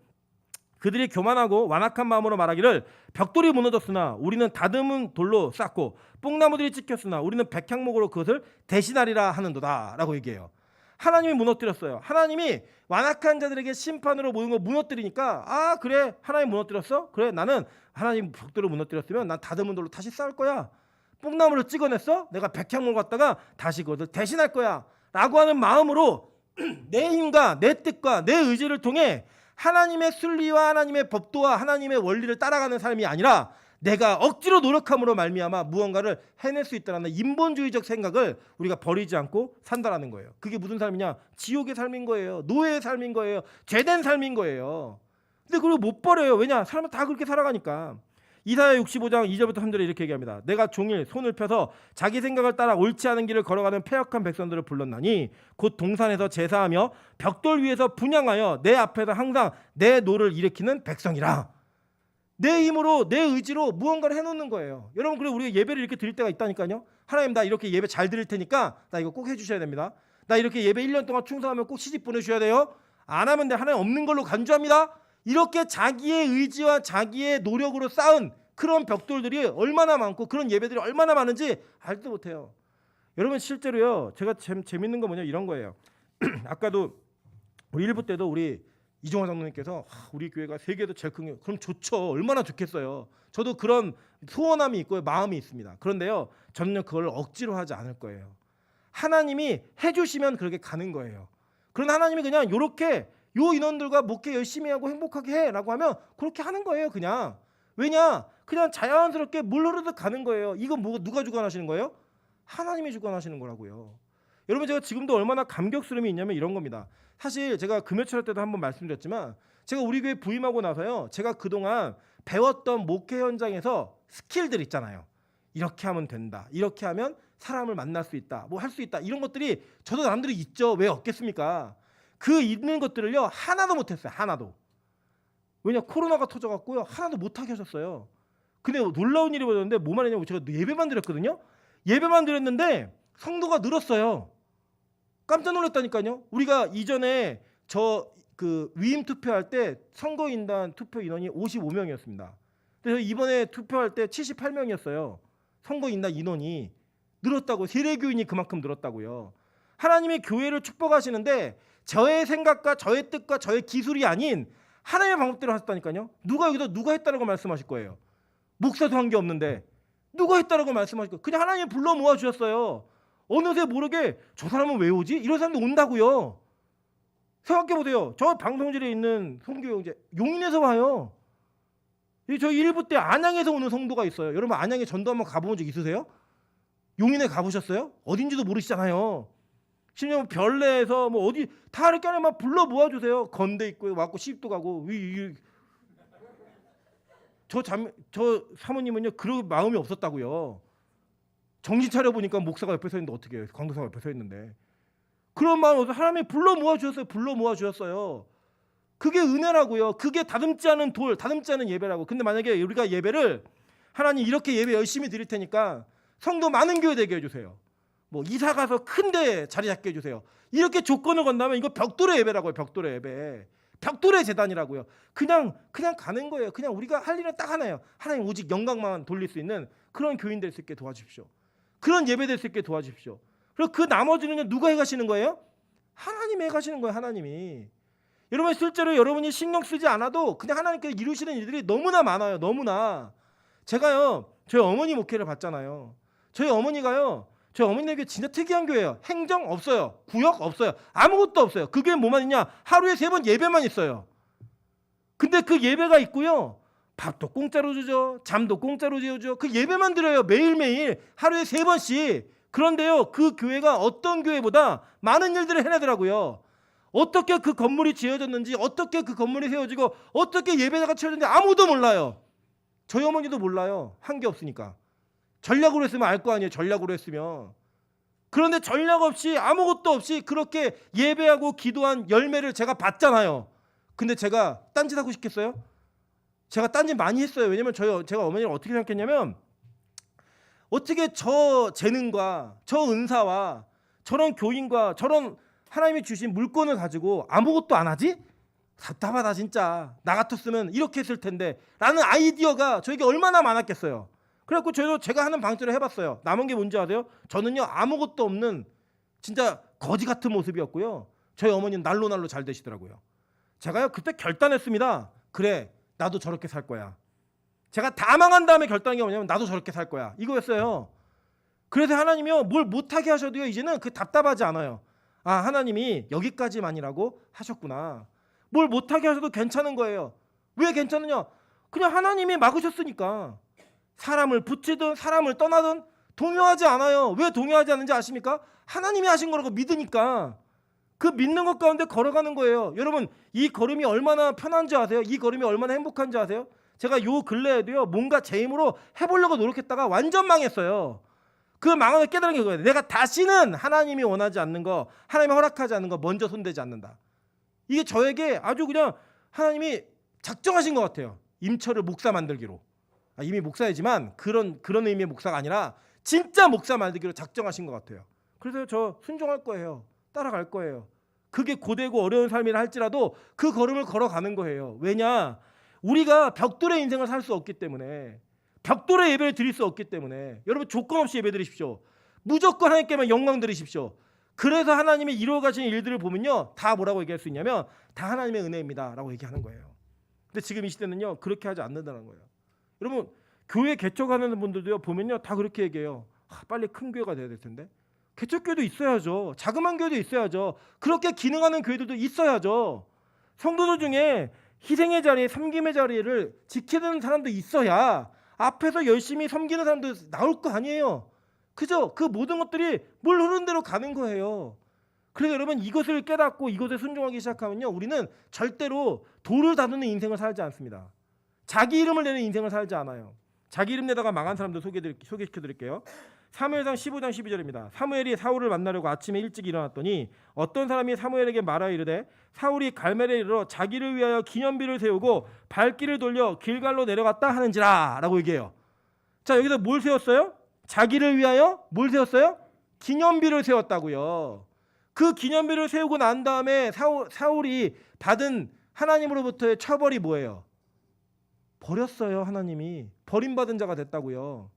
그들이 교만하고 완악한 마음으로 말하기를 벽돌이 무너졌으나 우리는 다듬은 돌로 쌓고 뽕나무들이 찍혔으나 우리는 백향목으로 그것을 대신하리라 하는도다 라고 얘기해요. 하나님이 무너뜨렸어요. 하나님이 완악한 자들에게 심판으로 모든 걸 무너뜨리니까 아 그래 하나님 무너뜨렸어? 그래 나는 하나님 벽돌을 무너뜨렸으면 난 다듬은 돌로 다시 쌓을 거야. 뽕나무를 찍어냈어? 내가 백향목을 갖다가 다시 그것을 대신할 거야 라고 하는 마음으로 내 힘과 내 뜻과 내 의지를 통해 하나님의 순리와 하나님의 법도와 하나님의 원리를 따라가는 삶이 아니라 내가 억지로 노력함으로 말미암아 무언가를 해낼 수 있다는 인본주의적 생각을 우리가 버리지 않고 산다라는 거예요. 그게 무슨 삶이냐? 지옥의 삶인 거예요. 노예의 삶인 거예요. 죄된 삶인 거예요. 근데 그걸 못 버려요. 왜냐? 사람은 다 그렇게 살아가니까. 이사야 65장 2절부터 3절에 이렇게 얘기합니다. 내가 종일 손을 펴서 자기 생각을 따라 옳지 않은 길을 걸어가는 패역한 백성들을 불렀나니 곧 동산에서 제사하며 벽돌 위에서 분향하여 내 앞에서 항상 내 노를 일으키는 백성이라. 내 힘으로 내 의지로 무언가를 해놓는 거예요. 여러분 그래 우리가 예배를 이렇게 드릴 때가 있다니까요. 하나님 나 이렇게 예배 잘 드릴 테니까 나 이거 꼭 해주셔야 됩니다. 나 이렇게 예배 1년 동안 충성하면 꼭 시집 보내주셔야 돼요. 안 하면 내 하나님 없는 걸로 간주합니다. 이렇게 자기의 의지와 자기의 노력으로 쌓은 그런 벽돌들이 얼마나 많고 그런 예배들이 얼마나 많은지 알지도 못해요. 여러분 실제로요. 제가 재밌는 거 뭐냐 이런 거예요. 아까도 우리 1부 때도 우리 이종화 장로님께서 우리 교회가 세계에서 제일 큰 게 그럼 좋죠. 얼마나 좋겠어요. 저도 그런 소원함이 있고 마음이 있습니다. 그런데요. 저는 그걸 억지로 하지 않을 거예요. 하나님이 해주시면 그렇게 가는 거예요. 그런 하나님이 그냥 이렇게 요 인원들과 목회 열심히 하고 행복하게 해라고 하면 그렇게 하는 거예요. 그냥. 왜냐? 그냥 자연스럽게 물 흐르듯 가는 거예요. 이건 누가 주관하시는 거예요? 하나님이 주관하시는 거라고요. 여러분 제가 지금도 얼마나 감격스러움이 있냐면 이런 겁니다. 사실 제가 금요철 때도 한번 말씀드렸지만 제가 우리 교회 부임하고 나서요. 제가 그동안 배웠던 목회 현장에서 스킬들 있잖아요. 이렇게 하면 된다. 이렇게 하면 사람을 만날 수 있다. 뭐 할 수 있다. 이런 것들이 저도 남들이 있죠. 왜 없겠습니까? 그 있는 것들을요. 하나도 못했어요. 하나도. 왜냐 코로나가 터져갖고요. 하나도 못하게 하셨어요. 근데 놀라운 일이 벌어졌는데 뭐만 했냐고 제가 예배만 드렸거든요. 예배만 드렸는데 성도가 늘었어요. 깜짝 놀랐다니까요. 우리가 이전에 저 그 위임 투표할 때 선거인단 투표 인원이 55명이었습니다. 그래서 이번에 투표할 때 78명이었어요. 선거인단 인원이 늘었다고 세례교인이 그만큼 늘었다고요. 하나님이 교회를 축복하시는데 저의 생각과 저의 뜻과 저의 기술이 아닌 하나님의 방법대로 하셨다니까요. 누가 여기서 누가 했다라고 말씀하실 거예요. 목사도 한 게 없는데 누가 했다라고 말씀하실 거예요? 그냥 하나님이 불러 모아 주셨어요. 어느새 모르게 저 사람은 왜 오지? 이런 사람도 온다고요. 생각해 보세요. 저 방송실에 있는 성교 형제 용인에서 와요. 저희 일부 때 안양에서 오는 성도가 있어요. 여러분 안양에 전도 한번 가본 적 있으세요? 용인에 가보셨어요? 어딘지도 모르시잖아요. 심지어 뭐 별내에서 뭐 어디 다 이렇게 하나 막 불러 모아주세요. 건대 있고 왔고 시집도 가고 저 사모님은요 그럴 마음이 없었다고요. 정신 차려 보니까 목사가 옆에 서 있는데 어떻게 해요? 강도사가 옆에 서 있는데 그런 마음이 없어서 하나님이 불러 모아 주셨어요. 불러 모아 주셨어요. 그게 은혜라고요. 그게 다듬지 않은 돌, 다듬지 않은 예배라고. 근데 만약에 우리가 예배를 하나님 이렇게 예배 열심히 드릴 테니까 성도 많은 교회 되게 해주세요. 뭐 이사 가서 큰데 자리 잡게 해주세요. 이렇게 조건을 건다면 이거 벽돌의 예배라고요. 벽돌의 예배. 벽돌의 재단이라고요. 그냥 가는 거예요. 그냥 우리가 할 일은 딱 하나예요. 하나님 오직 영광만 돌릴 수 있는 그런 교인 될 수 있게 도와주십시오. 그런 예배 될 수 있게 도와주십시오. 그리고 그 나머지는 누가 해가시는 거예요? 하나님이 해가시는 거예요. 하나님이. 여러분 실제로 여러분이 신경 쓰지 않아도 그냥 하나님께서 이루시는 일들이 너무나 많아요. 너무나. 제가요 저희 어머니 목회를 봤잖아요. 저희 어머니가요 저희 어머니에게 진짜 특이한 교회예요. 행정 없어요. 구역 없어요. 아무것도 없어요. 그게 뭐만 있냐? 하루에 3번 예배만 있어요. 근데 그 예배가 있고요. 밥도 공짜로 주죠. 잠도 공짜로 지어줘. 그 예배만 드려요. 매일매일 하루에 3번씩. 그런데요 그 교회가 어떤 교회보다 많은 일들을 해내더라고요. 어떻게 그 건물이 지어졌는지, 어떻게 그 건물이 세워지고, 어떻게 예배자가 치러졌는지 아무도 몰라요. 저희 어머니도 몰라요. 한 게 없으니까. 전략으로 했으면 알 거 아니에요. 전략으로 했으면. 그런데 전략 없이 아무것도 없이 그렇게 예배하고 기도한 열매를 제가 봤잖아요. 근데 제가 딴짓 하고 싶겠어요? 제가 딴짓 많이 했어요. 왜냐면 제가 어머니를 어떻게 생각했냐면 어떻게 저 재능과 저 은사와 저런 교인과 저런 하나님이 주신 물건을 가지고 아무것도 안 하지? 답답하다 진짜. 나 같았으면 이렇게 했을 텐데 라는 아이디어가 저에게 얼마나 많았겠어요. 그래갖고 제가 하는 방식을 해봤어요. 남은 게 뭔지 아세요? 저는요 아무것도 없는 진짜 거지 같은 모습이었고요. 저희 어머니는 날로 잘 되시더라고요. 제가요 그때 결단했습니다. 그래 나도 저렇게 살 거야. 제가 다 망한 다음에 결단한 게 뭐냐면 나도 저렇게 살 거야. 이거였어요. 그래서 하나님이요 뭘 못하게 하셔도요 이제는 그 답답하지 않아요. 아 하나님이 여기까지만이라고 하셨구나. 뭘 못하게 하셔도 괜찮은 거예요. 왜 괜찮느냐? 그냥 하나님이 막으셨으니까. 사람을 붙이든 사람을 떠나든 동요하지 않아요. 왜 동요하지 않는지 아십니까? 하나님이 하신 거라고 믿으니까. 그 믿는 것 가운데 걸어가는 거예요. 여러분 이 걸음이 얼마나 편한지 아세요? 이 걸음이 얼마나 행복한지 아세요? 제가 요 근래에도요 뭔가 제 힘으로 해보려고 노력했다가 완전 망했어요. 그 망함을 깨달은 게 그거예요. 내가 다시는 하나님이 원하지 않는 거, 하나님이 허락하지 않는 거 먼저 손대지 않는다. 이게 저에게 아주 그냥 하나님이 작정하신 것 같아요. 임철을 목사 만들기로. 이미 목사이지만 그런 의미의 목사가 아니라 진짜 목사 만들기로 작정하신 것 같아요. 그래서 저 순종할 거예요. 따라갈 거예요. 그게 고되고 어려운 삶이라 할지라도 그 걸음을 걸어가는 거예요. 왜냐? 우리가 벽돌의 인생을 살 수 없기 때문에, 벽돌의 예배를 드릴 수 없기 때문에 여러분 조건 없이 예배 드리십시오. 무조건 하나님께만 영광 드리십시오. 그래서 하나님이 이루어가신 일들을 보면요 다 뭐라고 얘기할 수 있냐면 다 하나님의 은혜입니다 라고 얘기하는 거예요. 근데 지금 이 시대는요 그렇게 하지 않는다는 거예요. 여러분 교회 개척하는 분들도요 보면요 다 그렇게 얘기해요. 빨리 큰 교회가 돼야 될 텐데. 개척교회도 있어야죠. 자그마한 교회도 있어야죠. 그렇게 기능하는 교회들도 있어야죠. 성도들 중에 희생의 자리, 섬김의 자리를 지키는 사람도 있어야 앞에서 열심히 섬기는 사람도 나올 거 아니에요. 그죠? 그 모든 것들이 물 흐르는 대로 가는 거예요. 그래서 여러분 이것을 깨닫고 이것에 순종하기 시작하면요 우리는 절대로 돌을 다루는 인생을 살지 않습니다. 자기 이름을 내는 인생을 살지 않아요. 자기 이름 내다가 망한 사람들 소개시켜드릴게요. 사무엘상 15장 12절입니다. 사무엘이 사울을 만나려고 아침에 일찍 일어났더니 어떤 사람이 사무엘에게 말하여 이르되 사울이 갈멜에 이르러 자기를 위하여 기념비를 세우고 발길을 돌려 길갈로 내려갔다 하는지라 라고 얘기해요. 자 여기서 뭘 세웠어요? 자기를 위하여 뭘 세웠어요? 기념비를 세웠다고요. 그 기념비를 세우고 난 다음에 사울이 받은 하나님으로부터의 처벌이 뭐예요? 버렸어요. 하나님이 버림받은 자가 됐다고요.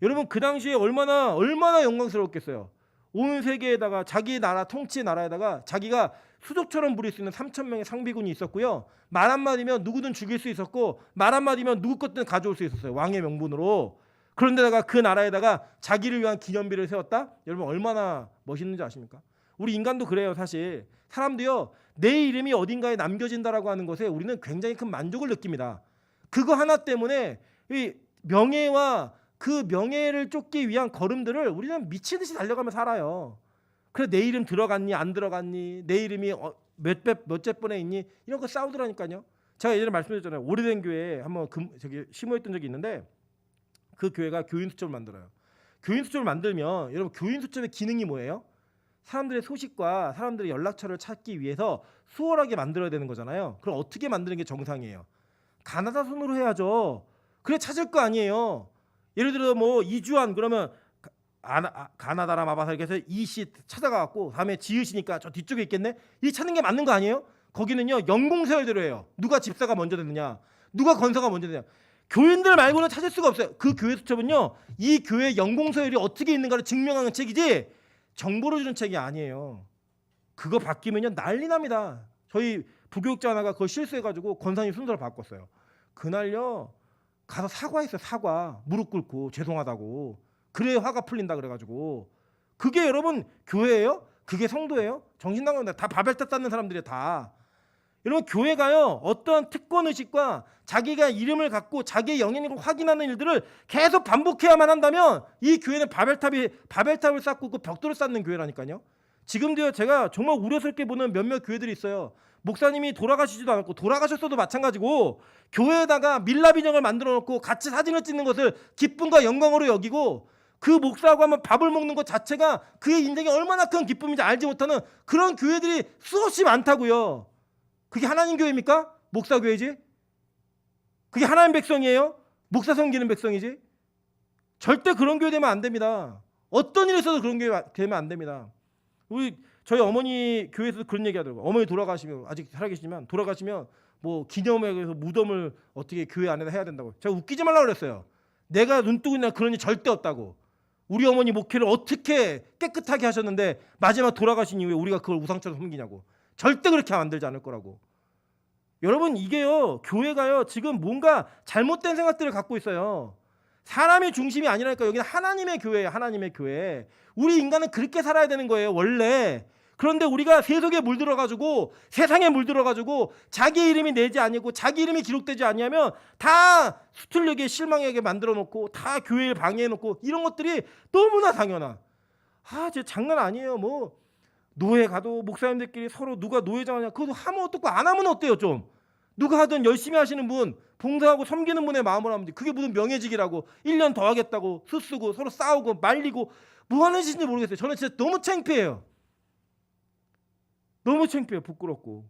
여러분 그 당시에 얼마나 영광스러웠겠어요. 온 세계에다가 자기 나라 통치 나라에다가 자기가 수족처럼 부릴 수 있는 3,000명의 상비군이 있었고요. 말 한마디면 누구든 죽일 수 있었고 말 한마디면 누구 것든 가져올 수 있었어요. 왕의 명분으로. 그런데다가 그 나라에다가 자기를 위한 기념비를 세웠다? 여러분 얼마나 멋있는지 아십니까? 우리 인간도 그래요. 사실 사람도요, 내 이름이 어딘가에 남겨진다라고 하는 것에 우리는 굉장히 큰 만족을 느낍니다. 그거 하나 때문에 이 명예와 그 명예를 쫓기 위한 걸음들을 우리는 미치듯이 달려가며 살아요. 그래, 내 이름 들어갔니 안 들어갔니, 내 이름이 몇째 번에 있니, 이런 거 싸우더라니까요. 제가 예전에 말씀드렸잖아요. 오래된 교회에 한번 심호했던 적이 있는데, 그 교회가 교인 수첩을 만들어요. 교인 수첩을 만들면 여러분, 교인 수첩의 기능이 뭐예요? 사람들의 소식과 사람들의 연락처를 찾기 위해서 수월하게 만들어야 되는 거잖아요. 그럼 어떻게 만드는 게 정상이에요? 가나다 손으로 해야죠. 그래 찾을 거 아니에요. 예를 들어 뭐 이주환 그러면 가나다라 마바사 이렇게 해서 이씨 찾아가갖고 다음에 지으시니까 저 뒤쪽에 있겠네. 이 찾는 게 맞는 거 아니에요? 거기는요, 연공서열대로 해요. 누가 집사가 먼저 됐느냐, 누가 건서가 먼저 됐느냐. 교인들 말고는 찾을 수가 없어요. 그 교회 수첩은요, 이 교회 연공서열이 어떻게 있는가를 증명하는 책이지 정보를 주는 책이 아니에요. 그거 바뀌면요 난리 납니다. 저희 부교육자 하나가 그걸 실수해가지고 권사님 순서를 바꿨어요. 그날요 가서 사과했어요. 사과, 무릎 꿇고 죄송하다고. 그래야 화가 풀린다 그래가지고. 그게 여러분 교회예요? 그게 성도예요? 정신나간다. 다 바벨탑 쌓는 사람들이에요. 다. 여러분, 교회가요 어떠한 특권의식과 자기가 이름을 갖고 자기의 영향력을 확인하는 일들을 계속 반복해야만 한다면 이 교회는 바벨탑을 쌓고 그 벽돌을 쌓는 교회라니까요. 지금도요, 제가 정말 우려스럽게 보는 몇몇 교회들이 있어요. 목사님이 돌아가시지도 않았고, 돌아가셨어도 마찬가지고 교회에다가 밀랍 인형을 만들어 놓고 같이 사진을 찍는 것을 기쁨과 영광으로 여기고, 그 목사하고 한번 밥을 먹는 것 자체가 그의 인생에 얼마나 큰 기쁨인지 알지 못하는 그런 교회들이 수없이 많다고요. 그게 하나님 교회입니까? 목사 교회지? 그게 하나님 백성이에요? 목사 섬기는 백성이지? 절대 그런 교회 되면 안 됩니다. 어떤 일에 있어도 그런 교회 되면 안 됩니다. 저희 어머니 교회에서 그런 얘기 하더라고요. 어머니 돌아가시면, 아직 살아계시지만 돌아가시면 뭐 기념회에 서 무덤을 어떻게 교회 안에다 해야 된다고. 제가 웃기지 말라고 그랬어요. 내가 눈 뜨고 있는 그런 일 절대 없다고. 우리 어머니 목회를 어떻게 깨끗하게 하셨는데 마지막 돌아가신 이후에 우리가 그걸 우상처럼 섬기냐고. 절대 그렇게 만들지 않을 거라고. 여러분, 이게요, 교회가요 지금 뭔가 잘못된 생각들을 갖고 있어요. 사람이 중심이 아니라니까. 여기는 하나님의 교회예요. 하나님의 교회. 우리 인간은 그렇게 살아야 되는 거예요, 원래. 그런데 우리가 세속에 물들어가지고, 세상에 물들어가지고 자기 이름이 내지 아니고 자기 이름이 기록되지 아니하면 다 수틀리게 실망하게 만들어놓고 다 교회를 방해해놓고, 이런 것들이 너무나 당연한. 진짜 장난 아니에요. 뭐 노예 가도 목사님들끼리 서로 누가 노예장 하냐, 그것도 하면 어떻고 안 하면 어때요? 좀 누가 하든 열심히 하시는 분, 봉사하고 섬기는 분의 마음으로 하면 돼. 그게 무슨 명예직이라고 1년 더 하겠다고 수쓰고 서로 싸우고 말리고 뭐 하는 짓인지 모르겠어요. 저는 진짜 너무 창피해요. 너무 창피해요. 부끄럽고.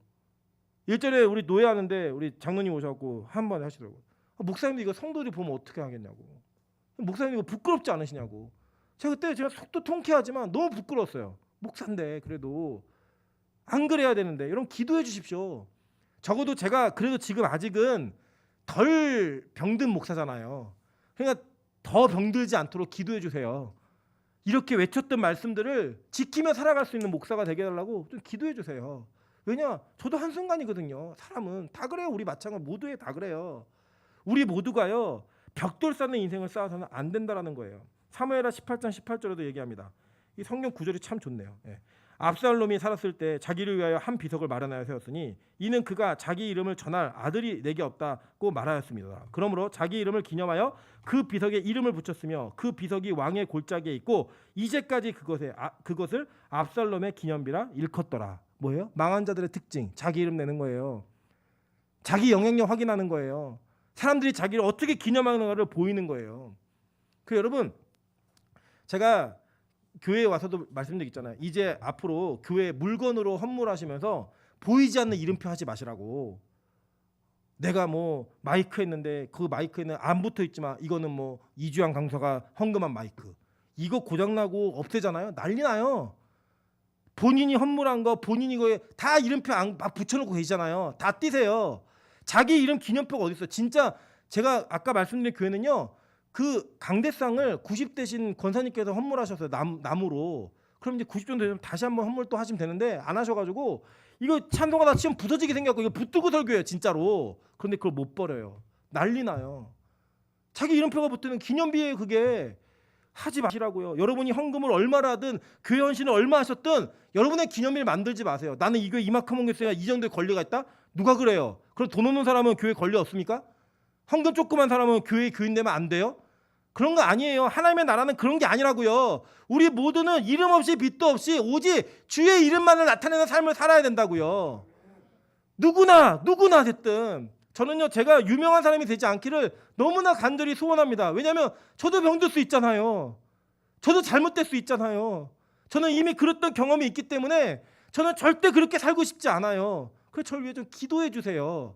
일전에 우리 노예하는데 우리 장로님 오셔갖고 한 번 하시더라고요. 목사님들 이거 성도들이 보면 어떻게 하겠냐고. 목사님 이거 부끄럽지 않으시냐고. 제가 속도 통쾌하지만 너무 부끄러웠어요. 목사인데 그래도 안 그래야 되는데. 여러분, 기도해 주십시오. 적어도 제가 그래도 지금 아직은 덜 병든 목사잖아요. 그러니까 더 병들지 않도록 기도해 주세요. 이렇게 외쳤던 말씀들을 지키며 살아갈 수 있는 목사가 되게 해달라고 좀 기도해 주세요. 왜냐, 저도 한순간이거든요. 사람은 다 그래요. 우리 마찬가지 모두에 다 그래요. 우리 모두가요 벽돌 쌓는 인생을 쌓아서는 안 된다라는 거예요. 사무엘하 18장 18절에도 얘기합니다. 이 성경 구절이 참 좋네요. 압살롬이 살았을 때 자기를 위하여 한 비석을 마련하여 세웠으니 이는 그가 자기 이름을 전할 아들이 내게 없다고 말하였습니다. 그러므로 자기 이름을 기념하여 그 비석에 이름을 붙였으며 그 비석이 왕의 골짜기에 있고 이제까지 그것을 압살롬의 기념비라 일컫더라. 뭐예요? 망한 자들의 특징, 자기 이름 내는 거예요. 자기 영향력 확인하는 거예요. 사람들이 자기를 어떻게 기념하는가를 보이는 거예요. 여러분, 제가 교회에 와서도 말씀드리잖아요. 이제 앞으로 교회 물건으로 헌물하시면서 보이지 않는 이름표 하지 마시라고. 내가 뭐 마이크 했는데 그 마이크에는 안 붙어 있지만 이거는 뭐 이주영 강사가 헌금한 마이크. 이거 고장나고 없애잖아요. 난리 나요. 본인이 헌물한 거, 본인이 거에 다 이름표 막 붙여놓고 계시잖아요. 다 띄세요. 자기 이름 기념표가 어디 있어? 진짜 제가 아까 말씀드린 교회는요. 그 강대상을 90대신 권사님께서 헌물하셨어요. 나무로. 그럼 이제 90 정도 되면 다시 한번 헌물 또 하시면 되는데 안 하셔가지고 이거 찬송하다 치면 부서지게 생겼고 이거 붙들고 설교해요 진짜로. 그런데 그걸 못 버려요. 난리 나요. 자기 이름표가 붙는 기념비에 그게 하지 마시라고요. 여러분이 헌금을 얼마나 하든 교회 헌신을 얼마 하셨든 여러분의 기념비를 만들지 마세요. 나는 이 교회 이만큼 헌금했으니까 이 정도의 권리가 있다? 누가 그래요? 그럼 돈 없는 사람은 교회 권리 없습니까? 헌금 조그만 사람은 교회 교인 되면 안 돼요? 그런 거 아니에요. 하나님의 나라는 그런 게 아니라고요. 우리 모두는 이름 없이 빚도 없이 오직 주의 이름만을 나타내는 삶을 살아야 된다고요. 누구나 됐든 저는요, 제가 유명한 사람이 되지 않기를 너무나 간절히 소원합니다. 왜냐하면 저도 병들 수 있잖아요. 저도 잘못될 수 있잖아요. 저는 이미 그랬던 경험이 있기 때문에 저는 절대 그렇게 살고 싶지 않아요. 그래서 저를 위해 좀 기도해 주세요.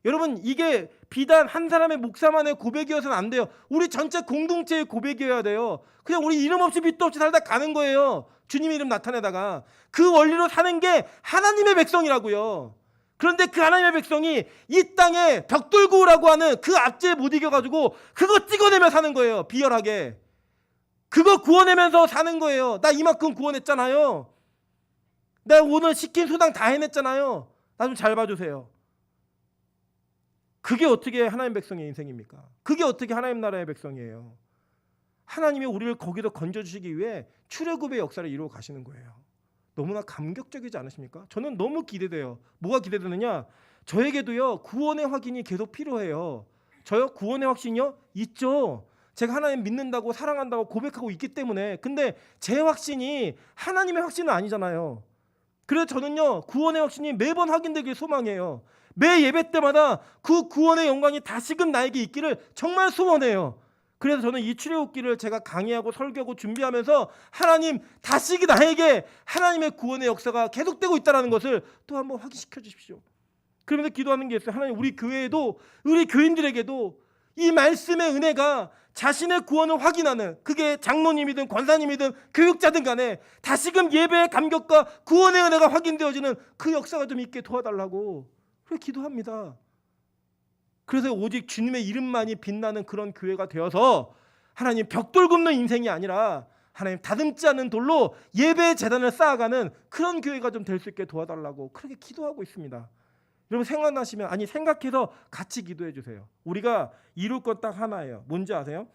여러분, 이게 비단 한 사람의 목사만의 고백이어서는 안 돼요. 우리 전체 공동체의 고백이어야 돼요. 그냥 우리 이름 없이 빚도 없이 살다 가는 거예요. 주님 이름 나타내다가. 그 원리로 사는 게 하나님의 백성이라고요. 그런데 그 하나님의 백성이 이 땅에 벽돌구라고 하는 그 압제에 못 이겨가지고 그거 찍어내며 사는 거예요. 비열하게. 그거 구워내면서 사는 거예요. 나 이만큼 구워냈잖아요. 내가 오늘 시킨 수당 다 해냈잖아요. 나 좀 잘 봐주세요. 그게 어떻게 하나님 백성의 인생입니까? 그게 어떻게 하나님 나라의 백성이에요? 하나님이 우리를 거기서 건져주시기 위해 출애굽의 역사를 이루어 가시는 거예요. 너무나 감격적이지 않으십니까? 저는 너무 기대돼요. 뭐가 기대되느냐? 저에게도요, 구원의 확인이 계속 필요해요. 저요, 구원의 확신이요? 있죠. 제가 하나님 믿는다고 사랑한다고 고백하고 있기 때문에. 근데 제 확신이 하나님의 확신은 아니잖아요. 그래서 저는요, 구원의 확신이 매번 확인되길 소망해요. 매 예배 때마다 그 구원의 영광이 다시금 나에게 있기를 정말 소원해요. 그래서 저는 이 출애굽기를 제가 강의하고 설교하고 준비하면서 하나님 다시 나에게 하나님의 구원의 역사가 계속되고 있다는 것을 또 한번 확인시켜 주십시오. 그러면서 기도하는 게 있어요. 하나님, 우리 교회에도, 우리 교인들에게도 이 말씀의 은혜가 자신의 구원을 확인하는, 그게 장로님이든 권사님이든 교육자든 간에 다시금 예배의 감격과 구원의 은혜가 확인되어지는 그 역사가 좀 있게 도와달라고 그렇게 기도합니다. 그래서 오직 주님의 이름만이 빛나는 그런 교회가 되어서 하나님 벽돌 굽는 인생이 아니라 하나님 다듬지 않은 돌로 예배의 재단을 쌓아가는 그런 교회가 좀 될 수 있게 도와달라고 그렇게 기도하고 있습니다. 여러분, 생각나시면, 아니 생각해서 같이 기도해 주세요. 우리가 이룰 것 딱 하나예요. 뭔지 아세요?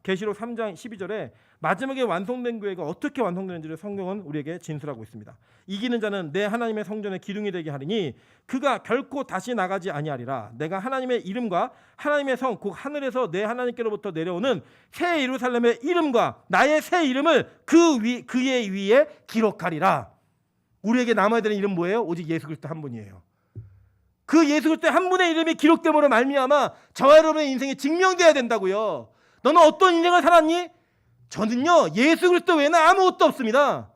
계시록 3장 12절에 마지막에 완성된 교회가 어떻게 완성되는지를 성경은 우리에게 진술하고 있습니다. 이기는 자는 내 하나님의 성전의 기둥이 되게 하리니 그가 결코 다시 나가지 아니하리라. 내가 하나님의 이름과 하나님의 성 곧 하늘에서 내 하나님께로부터 내려오는 새 예루살렘의 이름과 나의 새 이름을 그의 위에 기록하리라. 우리에게 남아야 되는 이름 뭐예요? 오직 예수 그리스도 한 분이에요. 그 예수 그리스도 한 분의 이름이 기록됨으로 말미암아 저와 여러분의 인생이 증명돼야 된다고요. 너는 어떤 인생을 살았니? 저는요, 예수 그리스도 외에는 아무것도 없습니다.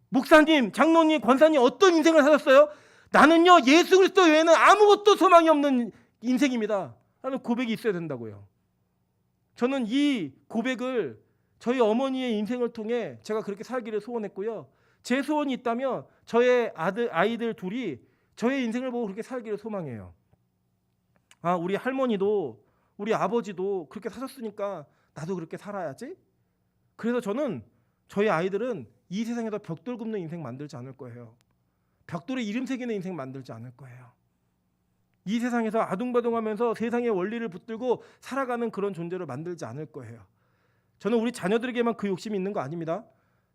목사님, 장로님, 권사님 어떤 인생을 사셨어요? 나는요, 예수 그리스도 외에는 아무것도 소망이 없는 인생입니다. 라는 고백이 있어야 된다고요. 저는 이 고백을 저희 어머니의 인생을 통해 제가 그렇게 살기를 소원했고요. 제 소원이 있다면 저의 아이들 둘이 저의 인생을 보고 그렇게 살기를 소망해요. 아, 우리 할머니도 우리 아버지도 그렇게 사셨으니까 나도 그렇게 살아야지. 그래서 저는 저희 아이들은 이 세상에서 벽돌 굽는 인생 만들지 않을 거예요. 벽돌에 이름 새기는 인생 만들지 않을 거예요. 이 세상에서 아둥바둥하면서 세상의 원리를 붙들고 살아가는 그런 존재를 만들지 않을 거예요. 저는 우리 자녀들에게만 그 욕심이 있는 거 아닙니다.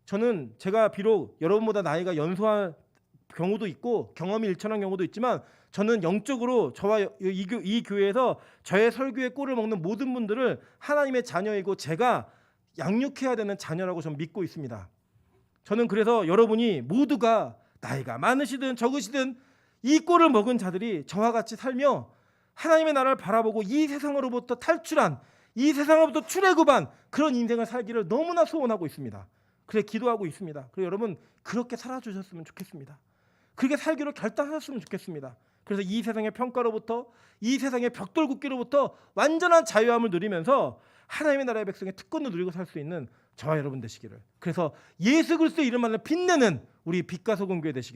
저는 제가 비록 여러분보다 나이가 연소한 경우도 있고 경험이 일천한 경우도 있지만 저는 영적으로 저와 이 교회에서 저의 설교에 꼴을 먹는 모든 분들을 하나님의 자녀이고 제가 양육해야 되는 자녀라고 저는 믿고 있습니다. 저는 그래서 여러분이 모두가 나이가 많으시든 적으시든 이 꼴을 먹은 자들이 저와 같이 살며 하나님의 나라를 바라보고 이 세상으로부터 탈출한, 이 세상으로부터 출애굽한 그런 인생을 살기를 너무나 소원하고 있습니다. 그래 기도하고 있습니다. 그리고 여러분 그렇게 살아주셨으면 좋겠습니다. 그렇게 살기로 결단하셨으면 좋겠습니다. 그래서 이 세상의 평가로부터, 이 세상의 벽돌 굽기로부터 완전한 자유함을 누리면서 하나님의 나라의 백성의 특권을 누리고 살 수 있는 저와 여러분 되시기를, 그래서 예수 그리스도의 이름만을 빛내는 우리 빛과 소금 교회 되시기를